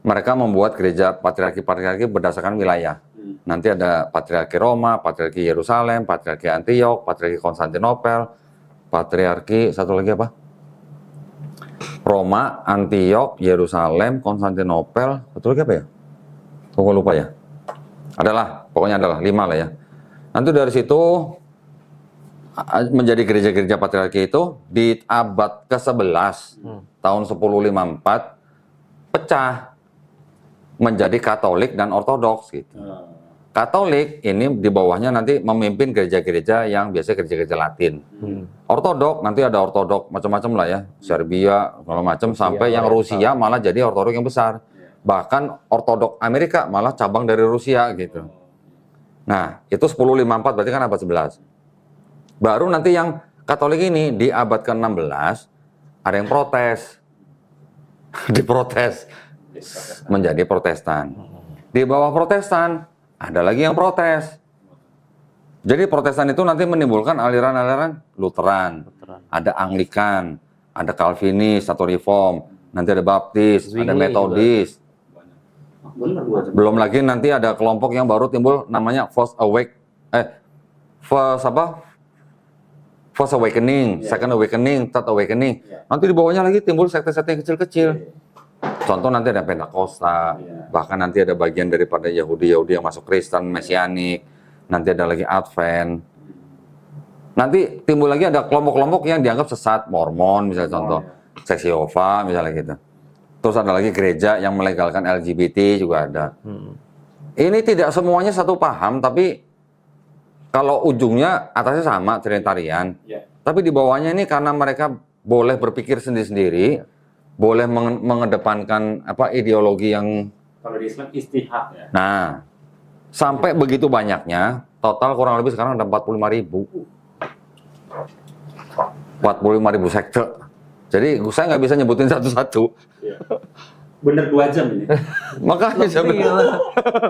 Mereka membuat gereja patriarki berdasarkan wilayah. Nanti ada Patriarki Roma, Patriarki Yerusalem, Patriarki Antiok, Patriarki Konstantinopel, Patriarki satu lagi apa? Roma, Antiok, Yerusalem, Konstantinopel, satu lagi apa ya? Kok lupa ya? Adalah, pokoknya adalah 5 lah ya. Nanti dari situ menjadi gereja-gereja patriarki itu di abad ke-11 tahun 1054 pecah menjadi Katolik dan Ortodoks gitu. Katolik ini di bawahnya nanti memimpin gereja-gereja yang biasanya gereja-gereja Latin. Ortodok nanti ada Ortodok macam-macam lah ya, Serbia segala macam, sampai yang Rusia malah jadi Ortodok yang besar. Bahkan Ortodok Amerika malah cabang dari Rusia gitu. Nah, itu 1054 berarti kan abad 11. Baru nanti yang Katolik ini di abad ke-16 ada yang protes. Diprotes menjadi Protestan. Di bawah Protestan ada lagi yang protes. Jadi Protestan itu nanti menimbulkan aliran-aliran Lutheran, ada Anglikan, ada Calvinis atau Reform, nanti ada Baptis, ada Metodis. Belum lagi nanti ada kelompok yang baru timbul namanya First Awakening, Second Awakening, Third Awakening. Nanti di bawahnya lagi timbul sekte-sekte kecil-kecil. Contoh nanti ada Pentakosta, bahkan nanti ada bagian daripada Yahudi yang masuk Kristen, Mesianik, nanti ada lagi Advent. Nanti timbul lagi ada kelompok-kelompok yang dianggap sesat, Mormon misalnya contoh, Seks Yehova misalnya gitu. Terus ada lagi gereja yang melegalkan LGBT juga ada. Ini tidak semuanya satu paham, tapi kalau ujungnya atasnya sama, Trinitarian. Tapi di bawahnya ini karena mereka boleh berpikir sendiri-sendiri, boleh mengedepankan ideologi yang kalau di Islam istihad ya. Nah, sampai begitu banyaknya, total kurang lebih sekarang ada 45.000. 45.000 sekte. Jadi saya nggak bisa nyebutin satu-satu. Bener 2 jam ini. Makanya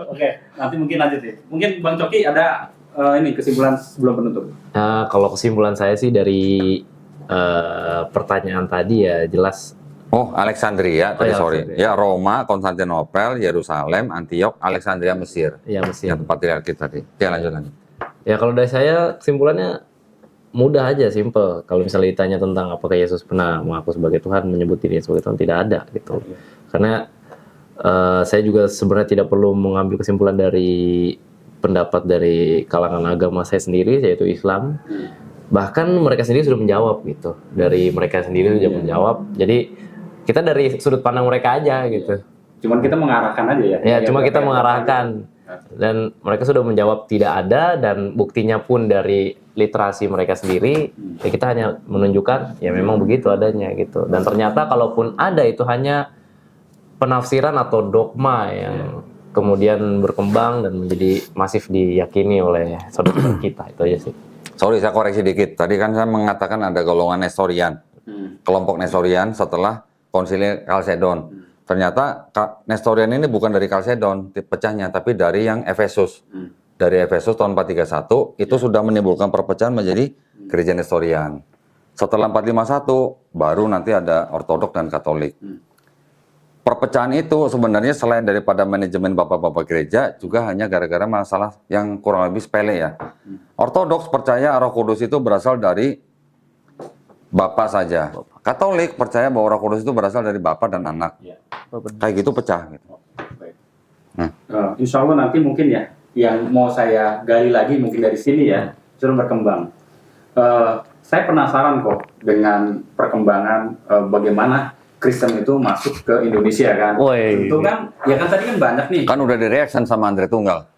Oke, nanti mungkin lanjut ya. Mungkin Bang Coki ada ini kesimpulan sebelum penutup. Nah, kalau kesimpulan saya sih dari pertanyaan tadi ya jelas. Oh, Alexandria, sorry. Ya, Roma, Konstantinopel, Yerusalem, Antiok, Alexandria, Mesir. Ya, Mesir. Yang patriarki tadi. Ya, lanjut. Ya, kalau dari saya kesimpulannya mudah aja, simple. Kalau misalnya ditanya tentang apakah Yesus pernah mengaku sebagai Tuhan, menyebut dirinya sebagai Tuhan, tidak ada gitu. Karena saya juga sebenarnya tidak perlu mengambil kesimpulan dari pendapat dari kalangan agama saya sendiri, yaitu Islam. Bahkan mereka sendiri sudah menjawab gitu. Dari mereka sendiri sudah menjawab. Jadi kita dari sudut pandang mereka aja gitu. Cuman kita mengarahkan aja ya. Ya, cuma kita mengarahkan. Dan mereka sudah menjawab tidak ada, dan buktinya pun dari literasi mereka sendiri. Ya kita hanya menunjukkan ya memang begitu adanya gitu. Dan ternyata kalaupun ada itu hanya penafsiran atau dogma yang kemudian berkembang dan menjadi masif diyakini oleh saudara kita. Itu aja sih. Sorry, saya koreksi dikit. Tadi kan saya mengatakan ada golongan Nestorian. Kelompok Nestorian setelah konsili Kalsedon. Ternyata Nestorian ini bukan dari Kalsedon pecahnya, tapi dari yang Efesus. Dari Efesus tahun 431 itu sudah menimbulkan perpecahan menjadi gereja Nestorian. Setelah 451 baru nanti ada Ortodok dan Katolik. Perpecahan itu sebenarnya selain daripada manajemen bapak-bapak gereja juga hanya gara-gara masalah yang kurang lebih sepele ya. Ortodoks percaya Roh Kudus itu berasal dari Bapa saja. Katolik percaya bahwa Roh Kudus itu berasal dari Bapa dan Anak. Kayak gitu pecah. Gitu. Baik. Insya Allah nanti mungkin ya, yang mau saya gali lagi mungkin dari sini ya, sudah berkembang. Saya penasaran kok dengan perkembangan bagaimana Kristen itu masuk ke Indonesia kan. Itu kan, ya kan tadi kan banyak nih. Kan udah di-reaction sama Andre Tunggal.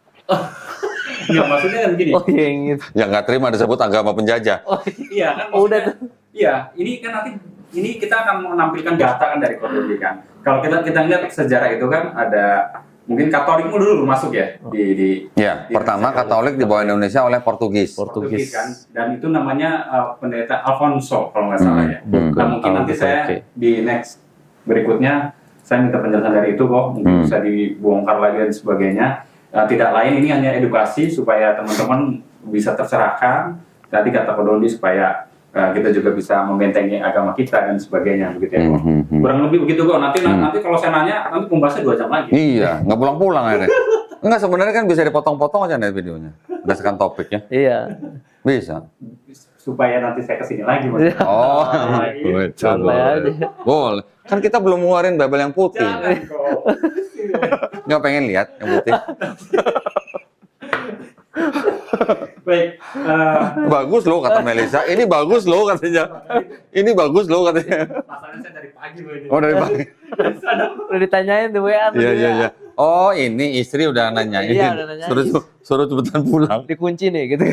Nggak, maksudnya kan gini. Oh iya gitu. Yang nggak terima disebut agama penjajah. Iya kan. Udah. Iya, ini kan nanti ini kita akan menampilkan data kan dari Kodoli kan. Kalau kita lihat sejarah itu kan ada mungkin Katolik dulu masuk ya di Ya, pertama Katolik dibawa Indonesia oleh Portugis. Portugis kan, dan itu namanya pendeta Alfonso kalau nggak salah ya. Nah mungkin nanti saya di next berikutnya saya minta penjelasan dari itu kok, mungkin bisa dibongkar lagi dan sebagainya. Tidak lain ini hanya edukasi supaya teman-teman bisa tercerahkan. Tadi kata Kodoli supaya kita juga bisa membentengi agama kita dan sebagainya begitu ya kok. Kurang lebih begitu kok. Nanti kalau saya nanya nanti pembahasannya 2 jam lagi. Iya, nggak pulang-pulang akhirnya. Enggak, sebenarnya kan bisa dipotong-potong aja nih videonya. Berdasarkan topiknya. Iya. Bisa. Supaya nanti saya kesini lagi. Oh, Santai aja. boleh. Kan kita belum ngeluarin Bible yang putih. Jangan kok. Nggak pengen lihat yang putih. Baik. Bagus loh kata Melisa. Ini bagus loh katanya. Ini bagus loh katanya. Masalahnya saya dari pagi loh ini. Oh dari pagi. Udah ditanyain tuh WA. Iya. Oh ini istri udah nanyain. Iya, udah nanyain. Suruh cepetan pulang. Dikunci nih gitu.